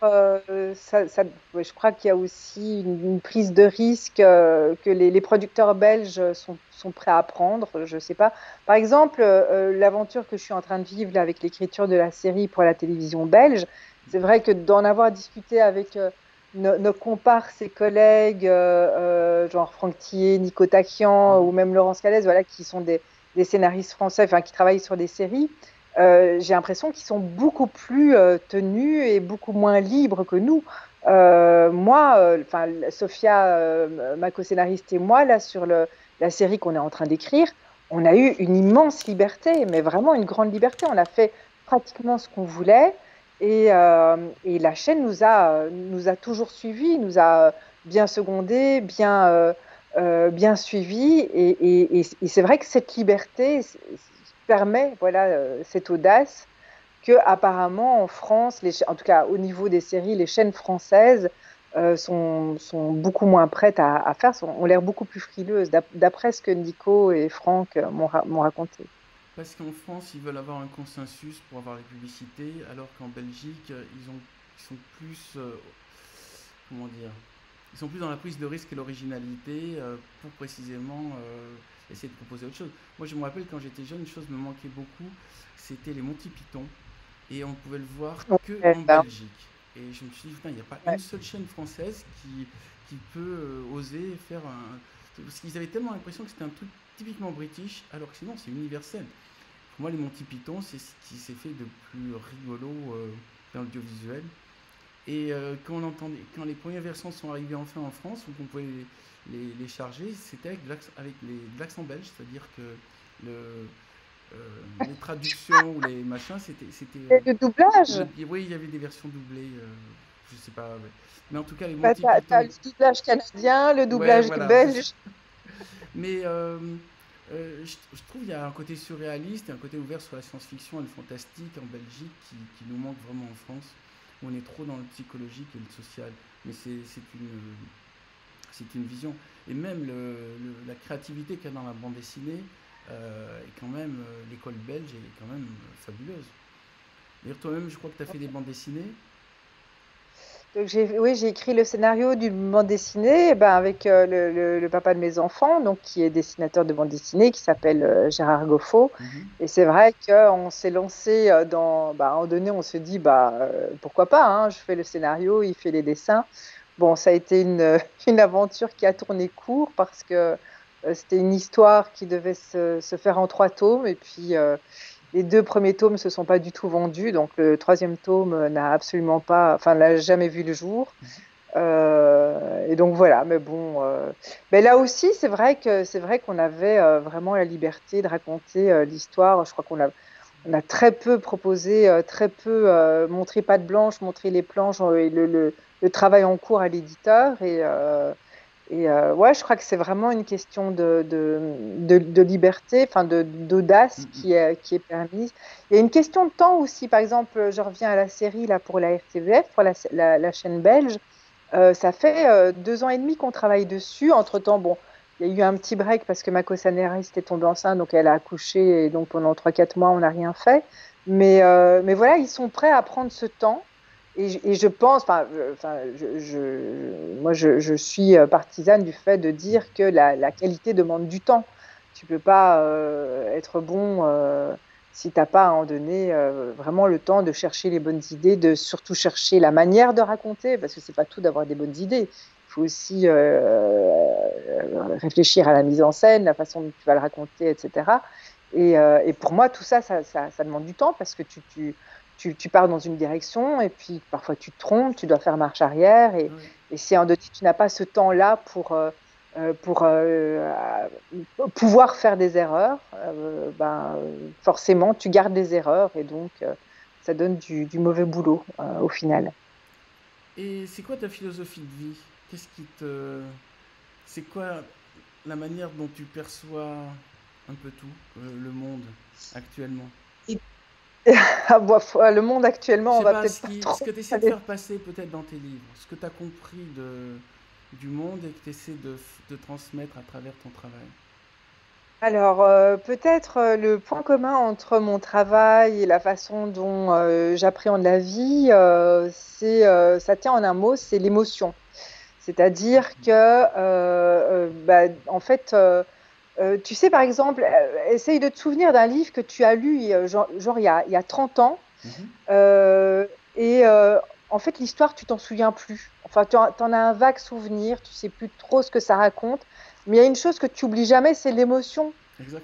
Speaker 2: doit être, ouais, je crois qu'il y a aussi une prise de risque que les producteurs belges sont prêts à prendre. Je sais pas. Par exemple, l'aventure que je suis en train de vivre là, avec l'écriture de la série pour la télévision belge, c'est vrai que d'en avoir discuté avec nos comparses et collègues, genre Franck Thié, Nico Taquian ou
Speaker 1: Mhm.
Speaker 2: même Laurence Calès, voilà, qui sont des scénaristes français, enfin, qui travaillent sur des séries. J'ai l'impression qu'ils sont beaucoup plus tenus et beaucoup moins libres que nous. Moi, enfin, Sophia, ma co-scénariste et moi, là, sur la série qu'on est en train d'écrire, on a eu une immense liberté, mais vraiment une grande liberté. On a fait pratiquement ce qu'on voulait et la chaîne nous a toujours suivis, nous a bien secondés, bien suivis. Et c'est vrai que cette liberté permet voilà, cette audace que apparemment en France, en tout cas au niveau des séries, les chaînes françaises sont beaucoup moins prêtes à faire, ont l'air beaucoup plus frileuses, d'après ce que Nico et Franck m'ont raconté.
Speaker 1: Parce qu'en France, ils veulent avoir un consensus pour avoir les publicités, alors qu'en Belgique, ils sont plus, comment dire, ils sont plus dans la prise de risque et l'originalité pour précisément essayer de proposer autre chose. Moi, je me rappelle quand j'étais jeune, une chose me manquait beaucoup, c'était les Monty Python, et on pouvait le voir que
Speaker 2: Ouais,
Speaker 1: en
Speaker 2: ben,
Speaker 1: Belgique. Et je me suis dit, putain, il n'y a pas
Speaker 2: ouais.
Speaker 1: une seule chaîne française qui peut oser faire un. Parce qu'ils avaient tellement l'impression que c'était un truc typiquement british, alors que sinon c'est universel. Pour moi, les Monty Python, c'est ce qui s'est fait de plus rigolo dans l'audiovisuel. Et quand les premières versions sont arrivées enfin en France, où on pouvait les charger, c'était avec de l'accent belge, c'est-à-dire que le, les traductions ou les machins,
Speaker 2: Et le doublage,
Speaker 1: oui, il y avait des versions doublées, je sais pas, ouais. Mais en tout cas, les
Speaker 2: bah,
Speaker 1: Monty
Speaker 2: t'as
Speaker 1: Python,
Speaker 2: le doublage canadien, le
Speaker 1: ouais,
Speaker 2: doublage
Speaker 1: voilà, c'est ça.
Speaker 2: belge.
Speaker 1: Mais je trouve qu'il y a un côté surréaliste et un côté ouvert sur la science-fiction et le fantastique en Belgique qui nous manque vraiment en France, où on est trop dans le psychologique et le social. Mais c'est une vision. Et même la créativité qu'il y a dans la bande dessinée, est quand même, l'école belge est quand même fabuleuse. D'ailleurs, toi-même, je crois que tu as fait des bandes dessinées.
Speaker 2: Donc oui, j'ai écrit le scénario d'une bande dessinée ben, avec le papa de mes enfants, donc qui est dessinateur de bande dessinée, qui s'appelle Gérard Goffo.
Speaker 1: Mhm.
Speaker 2: Et c'est vrai qu'on s'est lancé bah, à un moment donné, on se dit, bah, pourquoi pas, hein, je fais le scénario, il fait les dessins. Bon, ça a été une aventure qui a tourné court parce que c'était une histoire qui devait se faire en 3 tomes. Et puis, les 2 premiers tomes se sont pas du tout vendus, donc le troisième tome n'a absolument pas, enfin, n'a jamais vu le jour. Et donc voilà, mais bon, mais là aussi, c'est vrai qu'on avait vraiment la liberté de raconter l'histoire. Je crois on a très peu proposé, très peu montré patte blanche, montré les planches et le travail en cours à l'éditeur. Et ouais, je crois que c'est vraiment une question de liberté, enfin d'audace
Speaker 1: Mhm.
Speaker 2: qui est permise. Il y a une question de temps aussi. Par exemple, je reviens à la série là pour la RTBF, pour la chaîne belge. Ça fait 2 ans et demi qu'on travaille dessus. Entre-temps, bon, il y a eu un petit break parce que ma co-scénariste est tombée enceinte, donc elle a accouché et donc pendant 3 4 mois, on n'a rien fait. Mais voilà, ils sont prêts à prendre ce temps. Et je pense, enfin, moi, je suis partisane du fait de dire que la qualité demande du temps. Tu peux pas être bon si t'as pas à en donner vraiment le temps de chercher les bonnes idées, de surtout chercher la manière de raconter, parce que c'est pas tout d'avoir des bonnes idées. Il faut aussi réfléchir à la mise en scène, la façon dont tu vas le raconter, etc. Et pour moi, tout ça, ça demande du temps parce que tu pars dans une direction et puis parfois tu te trompes, tu dois faire marche arrière.
Speaker 1: Ouais.
Speaker 2: Et si en deux, tu n'as pas ce temps-là pour pouvoir faire des erreurs, ben, forcément, tu gardes des erreurs et donc ça donne du mauvais boulot au final.
Speaker 1: Et c'est quoi ta philosophie de vie? Qu'est-ce qui te. C'est quoi la manière dont tu perçois un peu tout, le monde, actuellement?
Speaker 2: Et- Ah, le monde
Speaker 1: Je
Speaker 2: actuellement, on
Speaker 1: sais
Speaker 2: va
Speaker 1: pas,
Speaker 2: peut-être pas
Speaker 1: ce que
Speaker 2: trop
Speaker 1: tu essaies de
Speaker 2: aller.
Speaker 1: faire passer peut-être dans tes livres, ce que tu as compris du monde et que tu essaies de transmettre à travers ton travail.
Speaker 2: Alors, peut-être le point commun entre mon travail et la façon dont j'appréhende la vie, ça tient en un mot, c'est l'émotion. C'est-à-dire que, bah, en fait, tu sais, par exemple, essaye de te souvenir d'un livre que tu as lu, genre il y a 30 ans,
Speaker 1: Mhm.
Speaker 2: euh, et en fait, l'histoire, tu t'en souviens plus. Enfin, tu en as un vague souvenir, tu sais plus trop ce que ça raconte, mais il y a une chose que tu oublies jamais, c'est l'émotion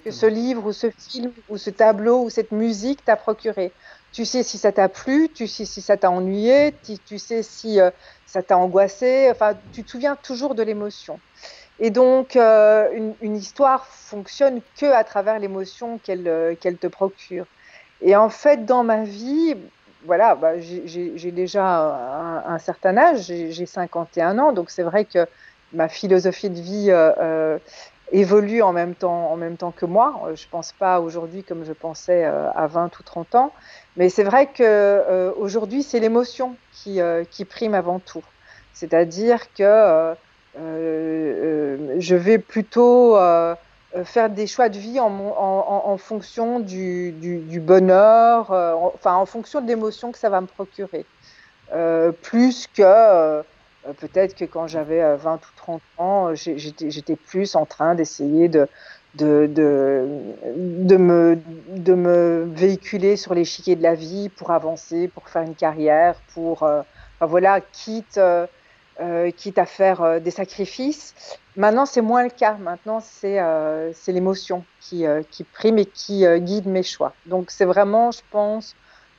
Speaker 2: que ce
Speaker 1: Exactement.
Speaker 2: livre ou ce film ou ce tableau ou cette musique t'a procuré. Tu sais si ça t'a plu, tu sais si ça t'a ennuyé, tu sais si ça t'a angoissé. Enfin, tu te souviens toujours de l'émotion. Et donc, une histoire fonctionne que à travers l'émotion qu'elle te procure. Et en fait, dans ma vie, voilà, bah, j'ai déjà un certain âge, j'ai 51 ans, donc c'est vrai que ma philosophie de vie évolue en même temps que moi. Je pense pas aujourd'hui comme je pensais à 20 ou 30 ans, mais c'est vrai que aujourd'hui, c'est l'émotion qui prime avant tout. C'est-à-dire que je vais plutôt faire des choix de vie en fonction du bonheur, enfin en fonction de l'émotion que ça va me procurer. Plus que peut-être que quand j'avais 20 ou 30 ans, j'étais plus en train d'essayer de, de, de me véhiculer sur l'échiquier de la vie pour avancer, pour faire une carrière, enfin, voilà, quitte à faire des sacrifices. Maintenant, c'est moins le cas. Maintenant, c'est l'émotion qui prime et qui guide mes choix. Donc, c'est vraiment, je pense,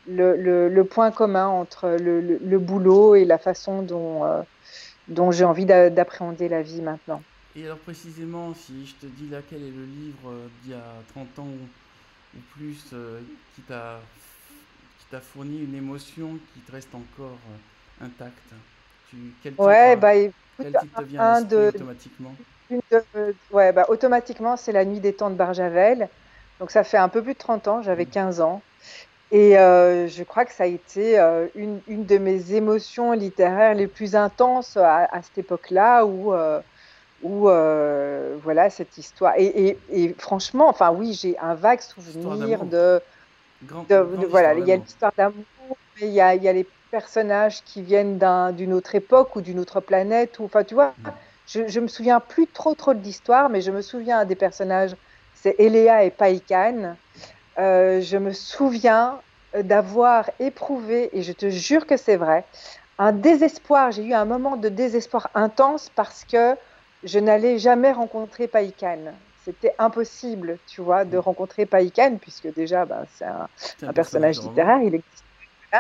Speaker 2: le point commun entre le boulot et la façon dont j'ai envie d'appréhender la vie maintenant.
Speaker 1: Et alors précisément, si je te dis là quel est le livre d'il y a 30 ans ou plus qui t'a fourni une émotion qui te reste encore intacte,
Speaker 2: Ouais, bah écoute,
Speaker 1: quel titre te vient à
Speaker 2: un
Speaker 1: l'esprit
Speaker 2: de,
Speaker 1: automatiquement?
Speaker 2: ouais, bah, automatiquement, c'est La Nuit des Temps de Barjavel. Donc, ça fait un peu plus de 30 ans, j'avais
Speaker 1: Mm.
Speaker 2: 15 ans. Et je crois que ça a été une de mes émotions littéraires les plus intenses à cette époque-là où voilà, cette histoire. Et franchement, enfin, oui, j'ai un vague
Speaker 1: Histoire
Speaker 2: souvenir
Speaker 1: d'amour, grande
Speaker 2: voilà,
Speaker 1: histoire
Speaker 2: il y a
Speaker 1: d'amour.
Speaker 2: l'histoire d'amour, mais il y a les personnages qui viennent d'une autre époque ou d'une autre planète. Ou, enfin, tu vois,
Speaker 1: Mm.
Speaker 2: je me souviens plus trop de l'histoire, mais je me souviens des personnages, c'est Eléa et Païkan. Je me souviens d'avoir éprouvé, et je te jure que c'est vrai, un désespoir. J'ai eu un moment de désespoir intense parce que je n'allais jamais rencontrer Païkan. C'était impossible, tu vois, de
Speaker 1: Mm.
Speaker 2: rencontrer Païkan, puisque déjà, bah, c'est
Speaker 1: C'est un
Speaker 2: un
Speaker 1: personnage
Speaker 2: personnage
Speaker 1: de roman.
Speaker 2: littéraire,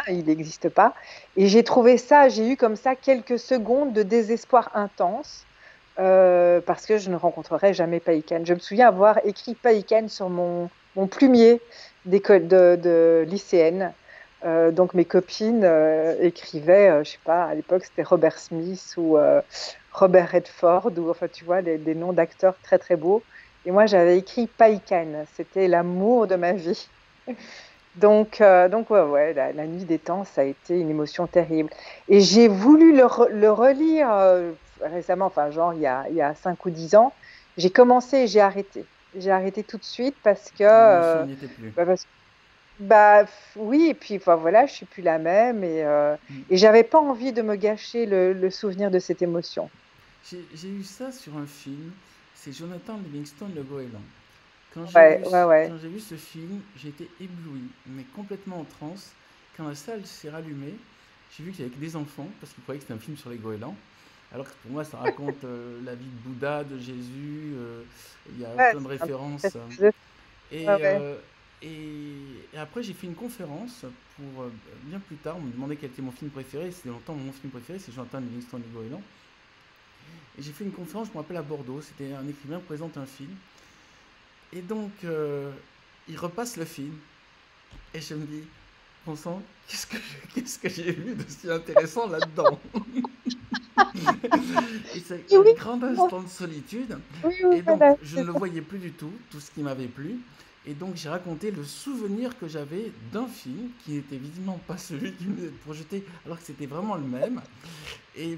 Speaker 2: il n'existe pas. Et j'ai trouvé ça, j'ai eu comme ça quelques secondes de désespoir intense parce que je ne rencontrerai jamais Païkan. Je me souviens avoir écrit Païkan sur mon plumier d'école de lycéenne. Donc mes copines écrivaient, je sais pas, à l'époque c'était Robert Smith ou Robert Redford ou enfin tu vois des noms d'acteurs très très beaux. Et moi j'avais écrit Païkan, c'était l'amour de ma vie. Donc ouais, ouais, la nuit des temps, ça a été une émotion terrible. Et j'ai voulu le relire récemment, enfin genre il y a 5 ou 10 ans. J'ai commencé et j'ai arrêté. J'ai arrêté tout de suite parce que,
Speaker 1: L'émotion n'y était plus.
Speaker 2: bah, bah, oui, et puis enfin, voilà, je suis plus la même
Speaker 1: Mm.
Speaker 2: et j'avais pas envie de me gâcher le souvenir de cette émotion.
Speaker 1: J'ai eu ça sur un film, c'est Jonathan Livingston, Le Goéland.
Speaker 2: Ouais, ouais, ouais.
Speaker 1: Quand j'ai vu ce film, j'ai été ébloui, mais complètement en transe. Quand la salle s'est rallumée, j'ai vu qu'il y avait que des enfants, parce qu'ils croyaient que c'était un film sur les goélands. Alors que pour moi, ça raconte la vie de Bouddha, de Jésus, il y a
Speaker 2: Ouais,
Speaker 1: plein de
Speaker 2: c'est un truc
Speaker 1: références.
Speaker 2: très philosophique. Ouais,
Speaker 1: Et,
Speaker 2: ouais.
Speaker 1: euh, et après, j'ai fait une conférence pour bien plus tard. On me demandait quel était mon film préféré. C'était longtemps mon film préféré, c'est Jonathan Livingston, Le Goéland. Et j'ai fait une conférence, je me rappelle, à Bordeaux. C'était un écrivain qui présente un film. Et donc, il repasse le film. Et je me dis, bon sang, qu'est-ce que j'ai vu de si intéressant là-dedans? Et c'est
Speaker 2: Oui,
Speaker 1: un
Speaker 2: oui,
Speaker 1: grand instant de solitude.
Speaker 2: oui,
Speaker 1: Et
Speaker 2: oui,
Speaker 1: donc,
Speaker 2: voilà,
Speaker 1: je
Speaker 2: c'est
Speaker 1: ne le
Speaker 2: ça.
Speaker 1: voyais plus du tout ce qui m'avait plu. Et donc, j'ai raconté le souvenir que j'avais d'un film qui n'était visiblement pas celui qui m'était projeté, alors que c'était vraiment le même.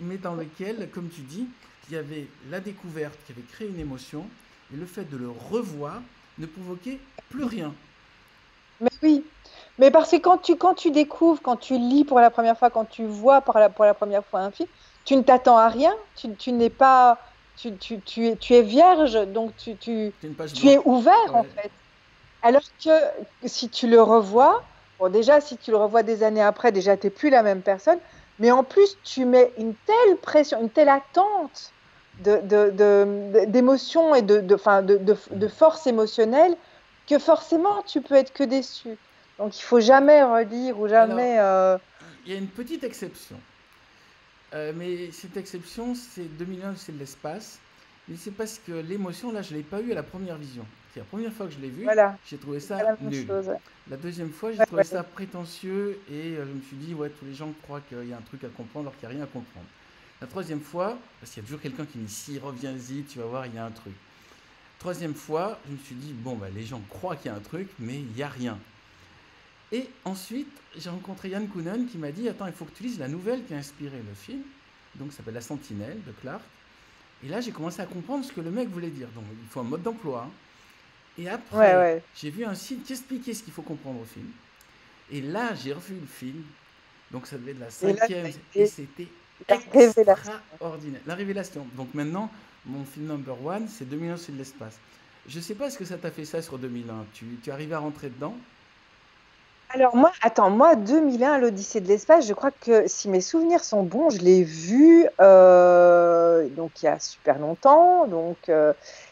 Speaker 1: Mais dans lequel, comme tu dis, il y avait la découverte qui avait créé une émotion. et le fait de le revoir ne provoquait plus rien.
Speaker 2: Mais oui, mais parce que quand tu découvres, quand tu lis pour la première fois, quand tu vois pour la première fois un film, tu ne t'attends à rien, tu n'es pas, tu es vierge, donc
Speaker 1: C'est une page
Speaker 2: tu es
Speaker 1: blanche.
Speaker 2: ouvert en
Speaker 1: Ouais.
Speaker 2: fait. Alors que si tu le revois, bon déjà si tu le revois des années après, déjà tu n'es plus la même personne, mais en plus tu mets une telle pression, une telle attente d'émotion et enfin, de force émotionnelle que forcément tu peux être que déçu. Donc il faut jamais relire ou
Speaker 1: Alors,
Speaker 2: jamais.
Speaker 1: il y a une petite exception. Mais cette exception, c'est 2001, c'est de l'espace. Mais c'est parce que l'émotion, là, je ne l'ai pas eu à la première vision. C'est la première fois que je l'ai vu,
Speaker 2: Voilà,
Speaker 1: j'ai trouvé
Speaker 2: c'est pas
Speaker 1: ça
Speaker 2: la même
Speaker 1: nul.
Speaker 2: chose.
Speaker 1: La deuxième fois, j'ai
Speaker 2: Ouais,
Speaker 1: trouvé
Speaker 2: ouais.
Speaker 1: ça prétentieux et je me suis dit, ouais, tous les gens croient qu'il y a un truc à comprendre alors qu'il n'y a rien à comprendre. La troisième fois, parce qu'il y a toujours quelqu'un qui me dit, si, reviens-y, tu vas voir, il y a un truc. Troisième fois, je me suis dit, bon, bah, les gens croient qu'il y a un truc, mais il n'y a rien. Et ensuite, j'ai rencontré Yann Kounen qui m'a dit, attends, il faut que tu lises la nouvelle qui a inspiré le film, donc ça s'appelle La Sentinelle de Clark. Et là, j'ai commencé à comprendre ce que le mec voulait dire. Donc, il faut un mode d'emploi, hein. Et
Speaker 2: Ouais,
Speaker 1: après,
Speaker 2: ouais.
Speaker 1: j'ai vu un site qui expliquait ce qu'il faut comprendre au film. Et là, j'ai revu le film. Donc, ça devait être la
Speaker 2: Et là, ça
Speaker 1: cinquième.
Speaker 2: a
Speaker 1: Et
Speaker 2: été
Speaker 1: c'était
Speaker 2: la révélation.
Speaker 1: extraordinaire. La révélation. Donc, maintenant, mon film number one, c'est 2001 sur l'espace. Je ne sais pas ce que ça t'a fait ça sur 2001. Tu arrives à rentrer dedans?
Speaker 2: Alors moi, attends, moi 2001, l'Odyssée de l'espace, je crois que si mes souvenirs sont bons, je l'ai vu donc il y a super longtemps,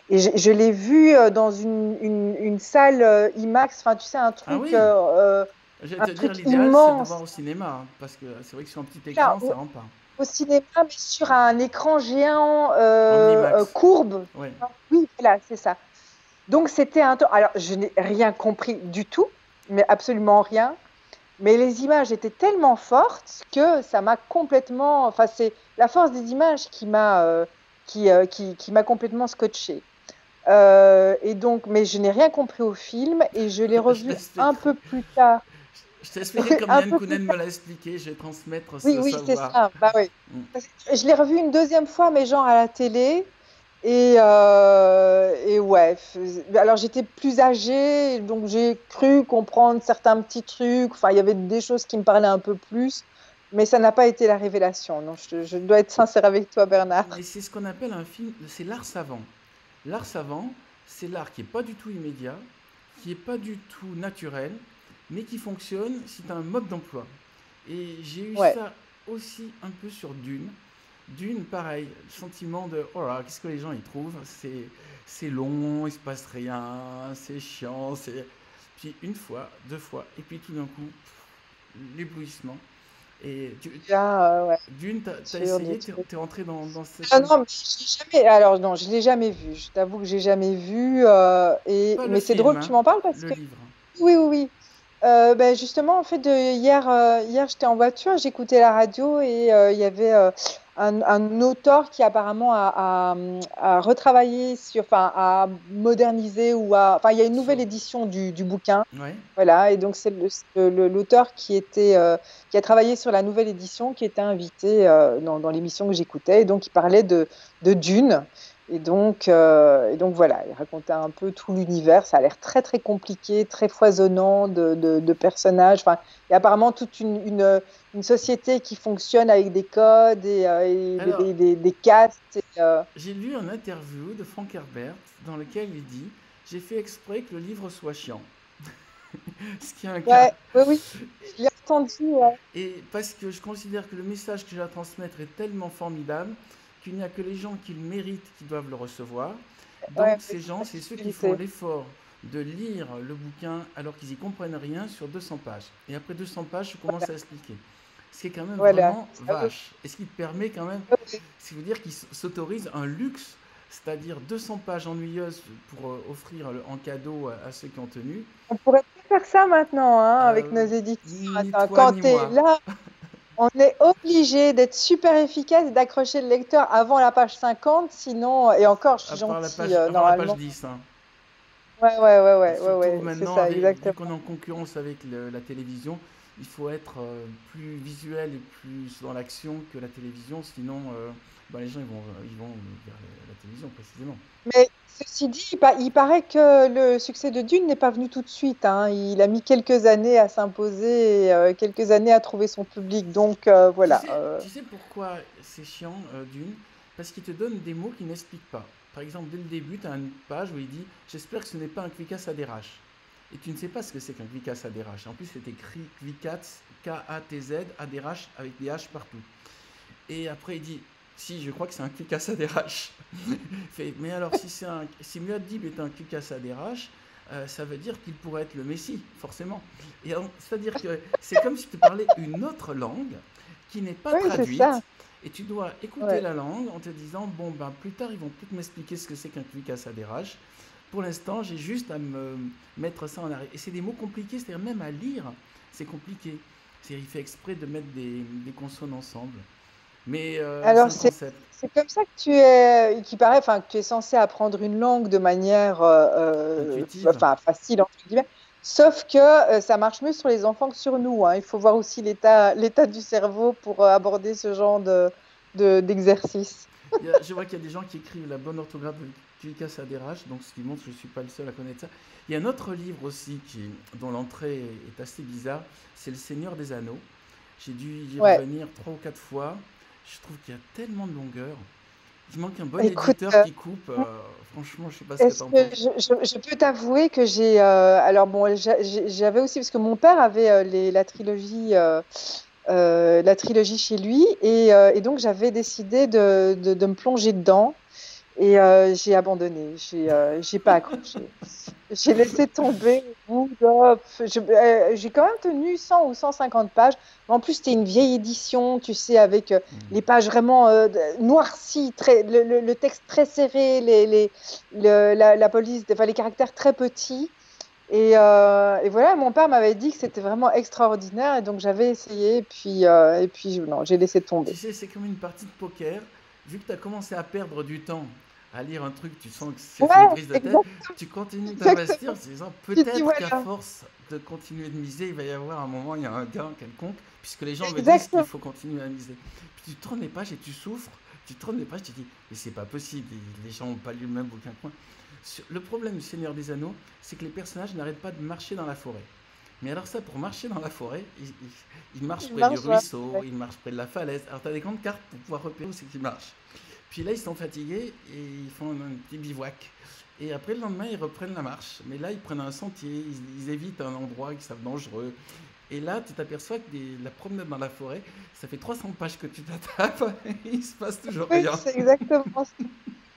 Speaker 2: et je l'ai vu dans une salle IMAX, enfin tu sais
Speaker 1: Ah oui. Je vais
Speaker 2: un
Speaker 1: te dire,
Speaker 2: truc
Speaker 1: l'idéal, c'est de le voir
Speaker 2: immense,
Speaker 1: au cinéma, hein, parce que c'est vrai que sur un petit
Speaker 2: là,
Speaker 1: écran, ça rend pas.
Speaker 2: au cinéma, mais sur un écran géant
Speaker 1: Omnimax.
Speaker 2: courbe.
Speaker 1: Ouais.
Speaker 2: Oui, voilà, c'est ça. Donc c'était un temps. Alors je n'ai rien compris du tout, mais absolument rien. Mais les images étaient tellement fortes que ça m'a complètement. Enfin, c'est la force des images qui m'a complètement scotché. Et donc, mais je n'ai rien compris au film et je l'ai
Speaker 1: Je
Speaker 2: revu un
Speaker 1: t'expliquerai.
Speaker 2: peu plus tard.
Speaker 1: Je t'expliquerai comme
Speaker 2: Un
Speaker 1: Yann
Speaker 2: peu plus
Speaker 1: Kounen me
Speaker 2: tard.
Speaker 1: l'a expliqué. Je vais transmettre
Speaker 2: Oui,
Speaker 1: ce
Speaker 2: oui, c'est
Speaker 1: savoir.
Speaker 2: ça. Bah oui.
Speaker 1: Mm.
Speaker 2: Je l'ai revu une deuxième fois, mais genre à la télé. Et ouais, alors j'étais plus âgée, donc j'ai cru comprendre certains petits trucs. Enfin, il y avait des choses qui me parlaient un peu plus, mais ça n'a pas été la révélation. Non, je dois être sincère avec toi,
Speaker 1: Mais
Speaker 2: Bernard.
Speaker 1: c'est ce qu'on appelle un film, c'est l'art savant. L'art savant, c'est l'art qui n'est pas du tout immédiat, qui n'est pas du tout naturel, mais qui fonctionne si tu as un mode d'emploi. Et j'ai eu
Speaker 2: Ouais,
Speaker 1: ça aussi un peu sur Dune. Dune, pareil, le sentiment de oh là, qu'est-ce que les gens y trouvent? C'est long, il se passe rien, c'est chiant, c'est. Puis une fois, deux fois, et puis tout d'un coup, l'éblouissement. Et
Speaker 2: ouais,
Speaker 1: Dune, t'as
Speaker 2: sur des
Speaker 1: essayé,
Speaker 2: trucs.
Speaker 1: t'es rentré dans cette.
Speaker 2: Ah non, mais je l'ai jamais. Alors non, je l'ai jamais vu. Je t'avoue que j'ai jamais vu.
Speaker 1: Pas le
Speaker 2: Mais c'est
Speaker 1: film,
Speaker 2: drôle que
Speaker 1: hein,
Speaker 2: tu m'en parles parce
Speaker 1: le
Speaker 2: que
Speaker 1: livre.
Speaker 2: oui, oui, oui. Ben justement, en fait, hier j'étais en voiture, j'écoutais la radio et il y avait un auteur qui apparemment a retravaillé sur, enfin, a modernisé enfin, il y a une
Speaker 1: Sur.
Speaker 2: nouvelle édition du bouquin.
Speaker 1: Ouais.
Speaker 2: Voilà, et donc c'est l'auteur qui a travaillé sur la nouvelle édition, qui était invité dans l'émission que j'écoutais, et donc il parlait de Dune. Et donc voilà, il racontait un peu tout l'univers. Ça a l'air très très compliqué, très foisonnant de personnages. Enfin, il y a apparemment toute une société qui fonctionne avec des codes et
Speaker 1: Alors,
Speaker 2: des castes.
Speaker 1: j'ai lu une interview de Frank Herbert dans lequel il dit j'ai fait exprès que le livre soit chiant. Ce qui est un cas.
Speaker 2: Ouais, oui, oui, je l'ai entendu. Ouais.
Speaker 1: Et parce que je considère que le message que j'ai à transmettre est tellement formidable qu'il n'y a que les gens qui le méritent qui doivent le recevoir.
Speaker 2: Ouais,
Speaker 1: Donc
Speaker 2: oui,
Speaker 1: ces
Speaker 2: c'est
Speaker 1: gens,
Speaker 2: ça
Speaker 1: c'est
Speaker 2: qu'il
Speaker 1: ceux qui font
Speaker 2: disait.
Speaker 1: l'effort de lire le bouquin alors qu'ils n'y comprennent rien sur 200 pages. Et après 200 pages, je commence à expliquer. Ce qui est quand même
Speaker 2: Voilà.
Speaker 1: vraiment
Speaker 2: Ah oui,
Speaker 1: vache. Et ce qui te permet quand même,
Speaker 2: oui.
Speaker 1: c'est vous dire qu'ils s'autorisent un luxe, c'est-à-dire 200 pages ennuyeuses pour offrir en cadeau à ceux qui ont tenu.
Speaker 2: On pourrait plus faire ça maintenant, hein, avec
Speaker 1: Euh,
Speaker 2: nos éditeurs.
Speaker 1: ni
Speaker 2: Attends,
Speaker 1: toi
Speaker 2: quand
Speaker 1: ni
Speaker 2: tu es
Speaker 1: moi.
Speaker 2: là, on est obligé d'être super efficace et d'accrocher le lecteur avant la page 50, sinon, et encore, je suis gentil,
Speaker 1: Avant la page
Speaker 2: normalement.
Speaker 1: 10, hein.
Speaker 2: Ouais, ouais, ouais, ouais, ouais,
Speaker 1: Surtout
Speaker 2: ouais, c'est
Speaker 1: maintenant,
Speaker 2: ça,
Speaker 1: vu
Speaker 2: exactement.
Speaker 1: qu'on est en concurrence avec la télévision, il faut être plus visuel et plus dans l'action que la télévision, sinon bah, les gens ils vont vers la télévision précisément.
Speaker 2: Mais ceci dit, il paraît que le succès de Dune n'est pas venu tout de suite, hein. Il a mis quelques années à s'imposer, et, quelques années à trouver son public. Donc voilà.
Speaker 1: Tu sais pourquoi c'est chiant, Dune? Parce qu'il te donne des mots qui n'expliquent pas. Par exemple, dès le début, tu as une page où il dit j'espère que ce n'est pas un Kvikas Aderash. Et tu ne sais pas ce que c'est qu'un Kvikas Aderash. En plus, c'est écrit Kvikats, K-A-T-Z, Aderash avec des H partout. Et après, il dit si, je crois que c'est un Kvikas Aderash. Mais alors, si Muad'Dib est un Kvikas Aderash, ça veut dire qu'il pourrait être le Messie, forcément. C'est-à-dire que c'est comme si tu parlais une autre langue qui n'est pas
Speaker 2: Oui, c'est ça.
Speaker 1: traduite, et tu dois écouter
Speaker 2: Ouais.
Speaker 1: la langue en te disant, bon, ben, plus tard, ils vont peut-être m'expliquer ce que c'est qu'un Kvikas Aderash. Pour l'instant, j'ai juste à me mettre ça en arrêt. Et c'est des mots compliqués, c'est-à-dire même à lire, c'est compliqué. Il fait exprès de mettre des consonnes ensemble. Mais c'est
Speaker 2: Alors
Speaker 1: un concept
Speaker 2: c'est comme ça que qu'il paraît, enfin que tu es censé apprendre une langue de manière,
Speaker 1: intuitive.
Speaker 2: enfin facile entre guillemets. Sauf que ça marche mieux sur les enfants que sur nous, hein. Il faut voir aussi l'état du cerveau pour aborder ce genre d'exercice.
Speaker 1: Je vois qu'il y a des gens qui écrivent la bonne orthographe de Kvikas Aderash, donc ce qui montre que je ne suis pas le seul à connaître ça. Il y a un autre livre aussi dont l'entrée est assez bizarre, c'est Le Seigneur des Anneaux. J'ai dû y
Speaker 2: Ouais.
Speaker 1: revenir 3 ou 4 fois. Je trouve qu'il y a tellement de longueur. Il manque un bon
Speaker 2: Écoute,
Speaker 1: éditeur qui coupe. Franchement, je ne sais pas ce que tu
Speaker 2: est-ce
Speaker 1: en
Speaker 2: que
Speaker 1: penses.
Speaker 2: je peux t'avouer que alors bon, j'avais aussi parce que mon père avait la trilogie chez lui et donc j'avais décidé de me plonger dedans. Et j'ai abandonné, j'ai pas accroché. J'ai laissé tomber au bout j'ai quand même tenu 100 ou 150 pages. Mais en plus, c'était une vieille édition, tu sais, avec
Speaker 1: Hmm.
Speaker 2: les pages vraiment noircies, le texte très serré, la police, enfin, les caractères très petits. Et voilà, mon père m'avait dit que c'était vraiment extraordinaire, et donc j'avais essayé, et puis non, j'ai laissé
Speaker 1: Tu
Speaker 2: tomber.
Speaker 1: sais, c'est comme une partie de poker. Vu que tu as commencé à perdre du temps à lire un truc, tu sens que c'est une
Speaker 2: Ouais,
Speaker 1: prise de tête, tu continues d'investir en
Speaker 2: exactement.
Speaker 1: te disant
Speaker 2: Tu te dis,
Speaker 1: peut-être qu'à
Speaker 2: voilà,
Speaker 1: force de continuer de miser, il va y avoir un moment, il y a un gain quelconque, puisque les gens me disent qu'il
Speaker 2: exactement.
Speaker 1: faut continuer à miser. Puis tu tournes les pages et tu souffres, tu tournes les pages, tu te dis, mais c'est pas possible, les gens n'ont pas lu le même bouquin que moi. Le problème du Seigneur des Anneaux, c'est que les personnages n'arrêtent pas de marcher dans la forêt. Mais alors ça, pour marcher dans la forêt, ils marchent
Speaker 2: Il
Speaker 1: près du
Speaker 2: marche, ouais.
Speaker 1: ruisseau, ils marchent près de la falaise. Alors tu as des grandes cartes pour pouvoir repérer où c'est qu'ils marchent. Puis là, ils sont fatigués et ils font un petit bivouac. Et après, le lendemain, ils reprennent la marche. Mais là, ils prennent un sentier, ils évitent un endroit qu'ils savent dangereux. Et là, tu t'aperçois que la promenade dans la forêt, ça fait 300 pages que tu t'attapes et il se passe toujours
Speaker 2: Oui,
Speaker 1: rien.
Speaker 2: c'est exactement ça.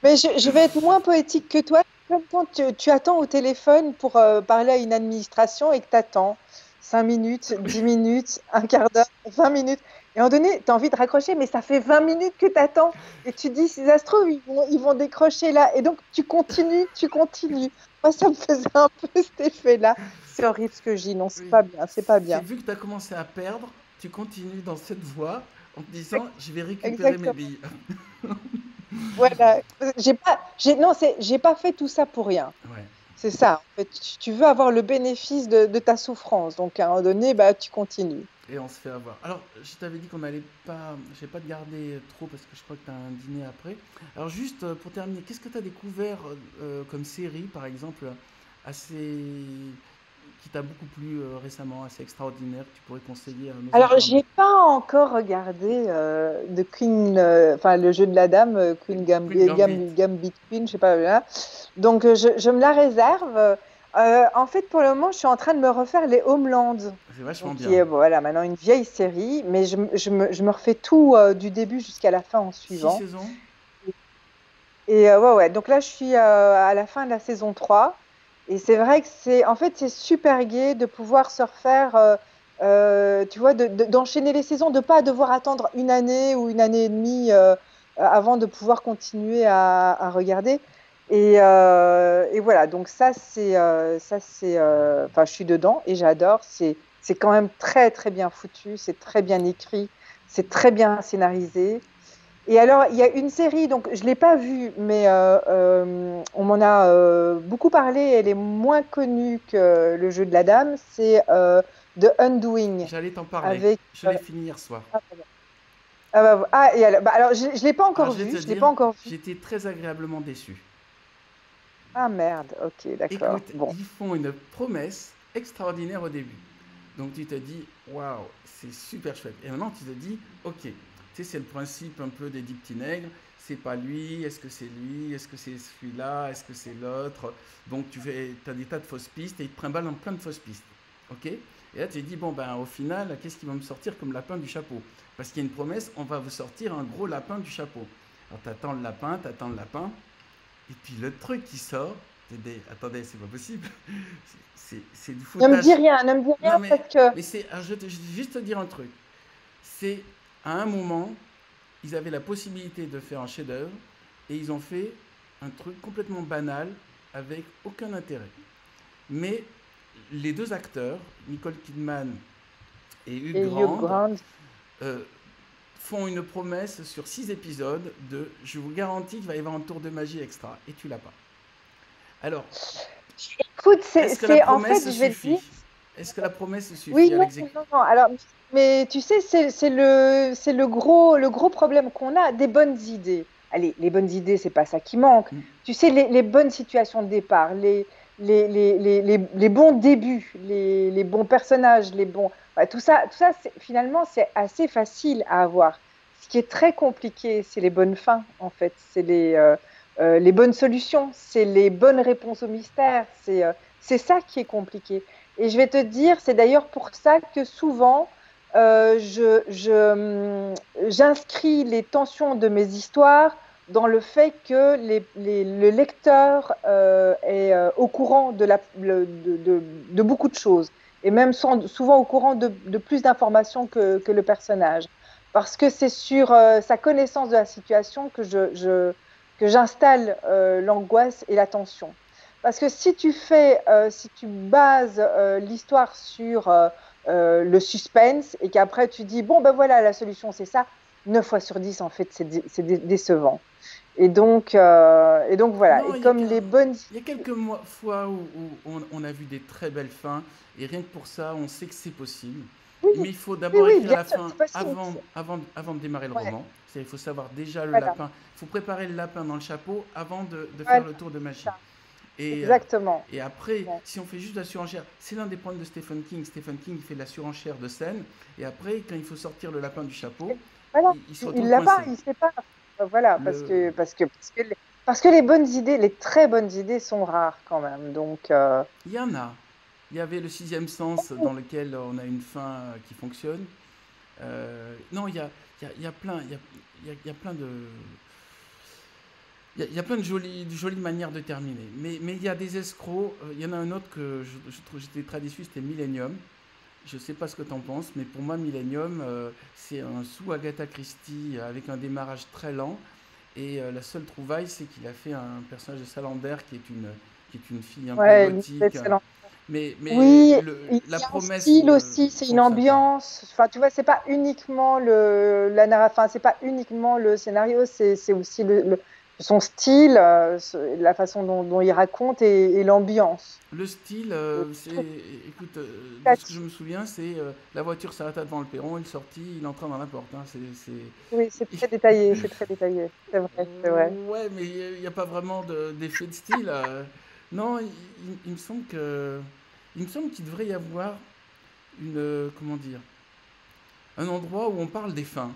Speaker 2: Mais je vais être moins poétique que toi. Comme quand tu attends au téléphone pour parler à une administration et que tu attends 5 minutes, 10 minutes, un quart d'heure, 20 minutes. Et à un moment donné, tu as envie de raccrocher, mais ça fait 20 minutes que tu attends. Et tu te dis, si ça se trouve, ils vont décrocher là. Et donc, tu continues, tu continues. Moi, ça me faisait un peu cet effet-là. C'est horrible ce que je dis. Non, c'est
Speaker 1: Oui.
Speaker 2: pas bien, c'est pas
Speaker 1: C'est
Speaker 2: bien.
Speaker 1: vu que tu as commencé à perdre, tu continues dans cette voie en te disant, je vais récupérer mes
Speaker 2: Exactement.
Speaker 1: billes.
Speaker 2: Voilà. Non, j'ai pas fait tout ça pour rien.
Speaker 1: Ouais.
Speaker 2: C'est ça. En fait, tu veux avoir le bénéfice de ta souffrance. Donc, à un moment donné, bah, tu continues.
Speaker 1: Et on se fait avoir. Alors, je t'avais dit qu'on n'allait pas. Je vais pas te garder trop parce que je crois que tu as un dîner après. Alors, juste pour terminer, qu'est-ce que tu as découvert comme série, par exemple, assez. Qui t'a beaucoup plu récemment, assez extraordinaire, que tu pourrais conseiller à nos
Speaker 2: Alors,
Speaker 1: internautes?
Speaker 2: j'ai pas encore regardé de Queen, enfin, le jeu de la dame,
Speaker 1: Queen Gambit.
Speaker 2: Gambit Queen, je sais pas là. Donc, je me la réserve. En fait, pour le moment, je suis en train de me refaire les Homeland.
Speaker 1: C'est vachement
Speaker 2: Donc, qui
Speaker 1: bien.
Speaker 2: est, bon, voilà, maintenant une vieille série, mais je me refais tout du début jusqu'à la fin en
Speaker 1: Six
Speaker 2: suivant.
Speaker 1: saisons?
Speaker 2: Et ouais, ouais. Donc là, je suis à la fin de la saison 3. Et c'est vrai que en fait, c'est super gai de pouvoir se refaire, tu vois, d'enchaîner les saisons, de pas devoir attendre une année ou une année et demie avant de pouvoir continuer à regarder. Et voilà. Donc enfin, je suis dedans et j'adore. C'est quand même très, très bien foutu. C'est très bien écrit. C'est très bien scénarisé. Et alors, il y a une série, donc je ne l'ai pas vue, mais on m'en a beaucoup parlé. Elle est moins connue que Le jeu de la dame. C'est The Undoing.
Speaker 1: J'allais t'en parler.
Speaker 2: Avec.
Speaker 1: Je l'ai fini hier soir.
Speaker 2: Ah, pardon. alors je ne l'ai pas
Speaker 1: Alors,
Speaker 2: encore
Speaker 1: je vais te
Speaker 2: vu, je l'ai
Speaker 1: dire,
Speaker 2: pas encore vu.
Speaker 1: j'étais très agréablement déçu.
Speaker 2: Ah merde, ok, d'accord.
Speaker 1: Écoute,
Speaker 2: Bon.
Speaker 1: ils font une promesse extraordinaire au début. Donc tu te dis, waouh, c'est super chouette. Et maintenant tu te dis, ok, tu sais, c'est le principe un peu des 10 petits nègres. C'est pas lui, est-ce que c'est lui, est-ce que c'est celui-là, est-ce que c'est l'autre. Donc tu as des tas de fausses pistes et ils te trimballent dans plein de fausses pistes. Ok. Et là tu te dis, bon ben au final, qu'est-ce qui va me sortir comme lapin du chapeau? Parce qu'il y a une promesse, on va vous sortir un gros lapin du chapeau. Alors t'attends le lapin, t'attends le lapin, et puis le truc qui sort, tu te dis, attendez, c'est pas possible. C'est du
Speaker 2: Ne me dis
Speaker 1: foutage.
Speaker 2: rien, ne me dis rien
Speaker 1: Non,
Speaker 2: parce que
Speaker 1: mais c'est. Alors, je vais juste te dire un truc. C'est. À un moment, ils avaient la possibilité de faire un chef-d'œuvre et ils ont fait un truc complètement banal avec aucun intérêt. Mais les deux acteurs, Nicole Kidman et Hugh
Speaker 2: et Hugh
Speaker 1: Grant,
Speaker 2: Grant.
Speaker 1: euh, font une promesse sur 6 épisodes de je vous garantis qu'il va y avoir un tour de magie extra. Et tu l'as pas. Alors,
Speaker 2: Écoute,
Speaker 1: est-ce que la
Speaker 2: c'est en fait,
Speaker 1: promesse
Speaker 2: je vais te
Speaker 1: suffit?
Speaker 2: dire.
Speaker 1: Est-ce que la promesse
Speaker 2: Oui,
Speaker 1: suffit à
Speaker 2: non,
Speaker 1: l'exécution?
Speaker 2: non, non. Alors, mais tu sais, c'est le gros problème qu'on a des bonnes idées. Allez, les bonnes idées, c'est pas ça qui manque. Tu sais, les bonnes situations de départ, les bons débuts, les bons personnages, les bons. Ouais, tout ça finalement, c'est assez facile à avoir. Ce qui est très compliqué, c'est les bonnes fins, en fait. C'est les bonnes solutions, c'est les bonnes réponses aux mystères. C'est ça qui est compliqué. Et je vais te dire, c'est d'ailleurs pour ça que souvent, j'inscris les tensions de mes histoires dans le fait que le lecteur est au courant de beaucoup de choses, et même souvent au courant de plus d'informations que le personnage. Parce que c'est sur sa connaissance de la situation que j'installe l'angoisse et la tension. Parce que si tu bases l'histoire sur le suspense et qu'après tu dis, bon, ben voilà, la solution c'est ça, 9 fois sur 10, en fait, décevant. Et donc voilà.
Speaker 1: Non,
Speaker 2: Et comme les bonnes.
Speaker 1: il y a quelques fois où on a vu des très belles fins, et rien que pour ça, on sait que c'est possible.
Speaker 2: Oui,
Speaker 1: Mais il faut
Speaker 2: oui,
Speaker 1: d'abord
Speaker 2: oui,
Speaker 1: écrire
Speaker 2: bien
Speaker 1: la
Speaker 2: sûr,
Speaker 1: fin
Speaker 2: c'est possible.
Speaker 1: avant de démarrer le
Speaker 2: Ouais,
Speaker 1: roman. Il faut savoir déjà le
Speaker 2: voilà,
Speaker 1: lapin. Il faut préparer le lapin dans le chapeau avant de faire
Speaker 2: voilà,
Speaker 1: le tour de
Speaker 2: c'est
Speaker 1: magie.
Speaker 2: ça.
Speaker 1: Et, euh,
Speaker 2: Exactement.
Speaker 1: et après,
Speaker 2: Ouais.
Speaker 1: si on fait juste la surenchère, c'est l'un des problèmes de Stephen King. Stephen King fait de la surenchère de scène, et après, quand il faut sortir le lapin du chapeau,
Speaker 2: Voilà,
Speaker 1: il se
Speaker 2: il
Speaker 1: retrouve
Speaker 2: l'a pas,
Speaker 1: coincé.
Speaker 2: il sait pas. Voilà,
Speaker 1: Le,
Speaker 2: parce que les bonnes idées, les très bonnes idées sont rares quand même.
Speaker 1: Il y en a. Il y avait le sixième sens dans lequel on a une fin qui fonctionne. Non, il y a plein, il y a plein de, il y a plein de jolies manières de terminer. Mais il y a des escrocs. Il y en a un autre que je trouve j'étais très déçu, c'était Millennium. Je sais pas ce que tu en penses, mais pour moi, Millennium, c'est un sous Agatha Christie avec un démarrage très lent. Et la seule trouvaille, c'est qu'il a fait un personnage de Salander qui est une fille un peu
Speaker 2: ouais,
Speaker 1: gothique.
Speaker 2: excellent.
Speaker 1: Mais
Speaker 2: Oui, il
Speaker 1: la
Speaker 2: y a un
Speaker 1: promesse
Speaker 2: style
Speaker 1: ne
Speaker 2: aussi, c'est une
Speaker 1: fonctionne pas.
Speaker 2: ambiance. Enfin, tu vois, c'est pas uniquement enfin, c'est pas uniquement le scénario, c'est aussi son style, la façon dont il raconte et l'ambiance.
Speaker 1: Le style,
Speaker 2: Et je
Speaker 1: c'est,
Speaker 2: trouve
Speaker 1: écoute, de ce que je
Speaker 2: catchy.
Speaker 1: me souviens, c'est la voiture s'arrêta devant le perron, il sortit, il entra dans la porte. Hein.
Speaker 2: Oui, c'est très détaillé, c'est très détaillé. C'est vrai, c'est vrai.
Speaker 1: Ouais, mais il n'y a pas vraiment d'effet de style. Non, il me semble qu'il devrait y avoir comment dire, un endroit où on parle des fins.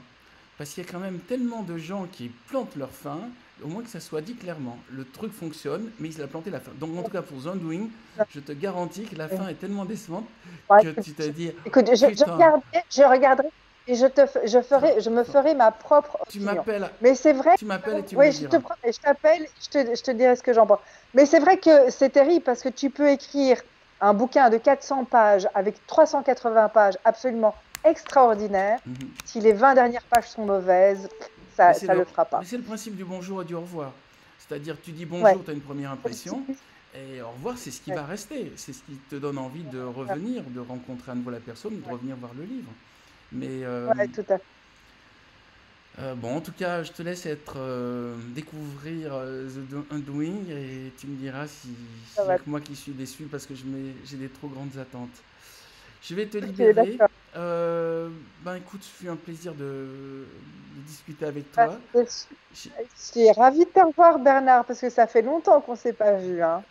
Speaker 1: Parce qu'il y a quand même tellement de gens qui plantent leur fin, au moins que ça soit dit clairement. Le truc fonctionne, mais il a planté la fin. Donc en tout cas pour The Undoing, je te garantis que la fin est tellement décevante
Speaker 2: Ouais,
Speaker 1: que tu te dis,
Speaker 2: écoute,
Speaker 1: putain,
Speaker 2: je regarderai et je me ferai ma propre
Speaker 1: tu
Speaker 2: opinion.
Speaker 1: m'appelles,
Speaker 2: Mais c'est vrai
Speaker 1: tu m'appelles et tu me
Speaker 2: oui,
Speaker 1: le diras.
Speaker 2: je t'appelle, je te dirai ce que j'en pense. Mais c'est vrai que c'est terrible parce que tu peux écrire un bouquin de 400 pages avec 380 pages absolument extraordinaire.
Speaker 1: Mhm.
Speaker 2: Si les 20 dernières pages sont mauvaises,
Speaker 1: Mais
Speaker 2: ça le fera
Speaker 1: mais
Speaker 2: pas.
Speaker 1: c'est le principe du bonjour et du au revoir. C'est-à-dire, tu dis
Speaker 2: Ouais.
Speaker 1: bonjour, tu as une première impression, et au revoir, c'est ce qui
Speaker 2: Ouais,
Speaker 1: va rester. C'est ce qui te donne envie de revenir, de rencontrer à nouveau la personne, de
Speaker 2: ouais,
Speaker 1: revenir voir le livre. Mais
Speaker 2: ouais, tout à fait.
Speaker 1: bon, en tout cas, je te laisse découvrir The Undoing et tu me diras
Speaker 2: Ça
Speaker 1: s'il n'y a
Speaker 2: va.
Speaker 1: que moi qui suis déçu parce que j'ai des trop grandes attentes. Je vais te
Speaker 2: Ok,
Speaker 1: libérer.
Speaker 2: d'accord.
Speaker 1: Ben écoute, ce fut un plaisir de discuter avec
Speaker 2: Bah,
Speaker 1: toi. J'ai-
Speaker 2: je suis ravie de te revoir, Bernard, parce que ça fait longtemps qu'on ne s'est pas vu, hein.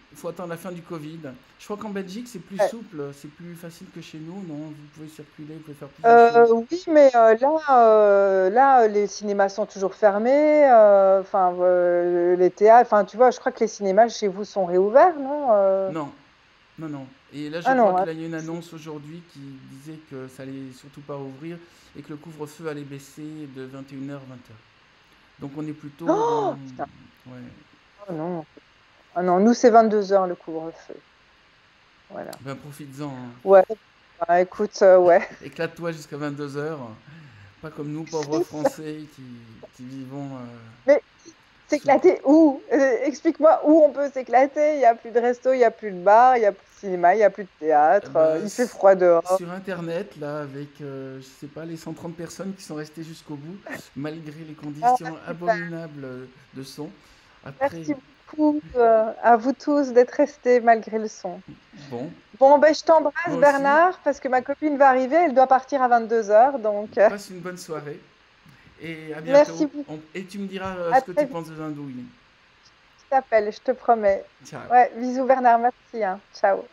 Speaker 1: Il faut attendre la fin du Covid. Je crois qu'en Belgique, c'est plus
Speaker 2: Ouais.
Speaker 1: souple, c'est plus facile que chez nous, non? Vous pouvez circuler, vous pouvez faire plus de choses.
Speaker 2: Oui, mais là, les cinémas sont toujours fermés. Enfin, les théâtres. Enfin, tu vois, je crois que les cinémas chez vous sont réouverts, non?
Speaker 1: Non, non, non. Et là, je
Speaker 2: Ah
Speaker 1: crois
Speaker 2: non.
Speaker 1: qu'il
Speaker 2: Ah,
Speaker 1: y a eu une annonce aujourd'hui qui disait que ça allait surtout pas rouvrir et que le couvre-feu allait baisser de 21h à 20h. Donc on est plutôt dans...
Speaker 2: oh, putain.
Speaker 1: Ouais.
Speaker 2: Oh non. Ah non, nous, c'est 22 heures le couvre-feu. Voilà.
Speaker 1: Ben profites-en, hein.
Speaker 2: Ouais. Bah, écoute, ouais.
Speaker 1: Éclate-toi jusqu'à 22h. Pas comme nous, pauvres Français, qui vivons
Speaker 2: Mais
Speaker 1: sous...
Speaker 2: s'éclater où? Explique-moi où on peut s'éclater. Il n'y a plus de resto, il n'y a plus de bar, il n'y a plus de cinéma, il n'y a plus de théâtre.
Speaker 1: Ben,
Speaker 2: Il fait froid dehors.
Speaker 1: sur Internet, là, avec, je sais pas, les 130 personnes qui sont restées jusqu'au bout, malgré les
Speaker 2: Ah,
Speaker 1: conditions
Speaker 2: super.
Speaker 1: abominables de son. Après,
Speaker 2: Merci beaucoup à vous tous d'être restés malgré le son.
Speaker 1: bon,
Speaker 2: Bon, ben, je
Speaker 1: moi
Speaker 2: t'embrasse,
Speaker 1: aussi,
Speaker 2: Bernard, parce que ma copine va arriver. Elle doit partir à 22 heures. Donc,
Speaker 1: passe une bonne soirée et à
Speaker 2: merci
Speaker 1: bientôt.
Speaker 2: beaucoup.
Speaker 1: Et tu me diras
Speaker 2: À
Speaker 1: ce que
Speaker 2: très
Speaker 1: tu
Speaker 2: vite.
Speaker 1: penses de l'andouille.
Speaker 2: Je t'appelle, je te promets.
Speaker 1: Ciao.
Speaker 2: Ouais, bisous, Bernard. Merci, hein. Ciao.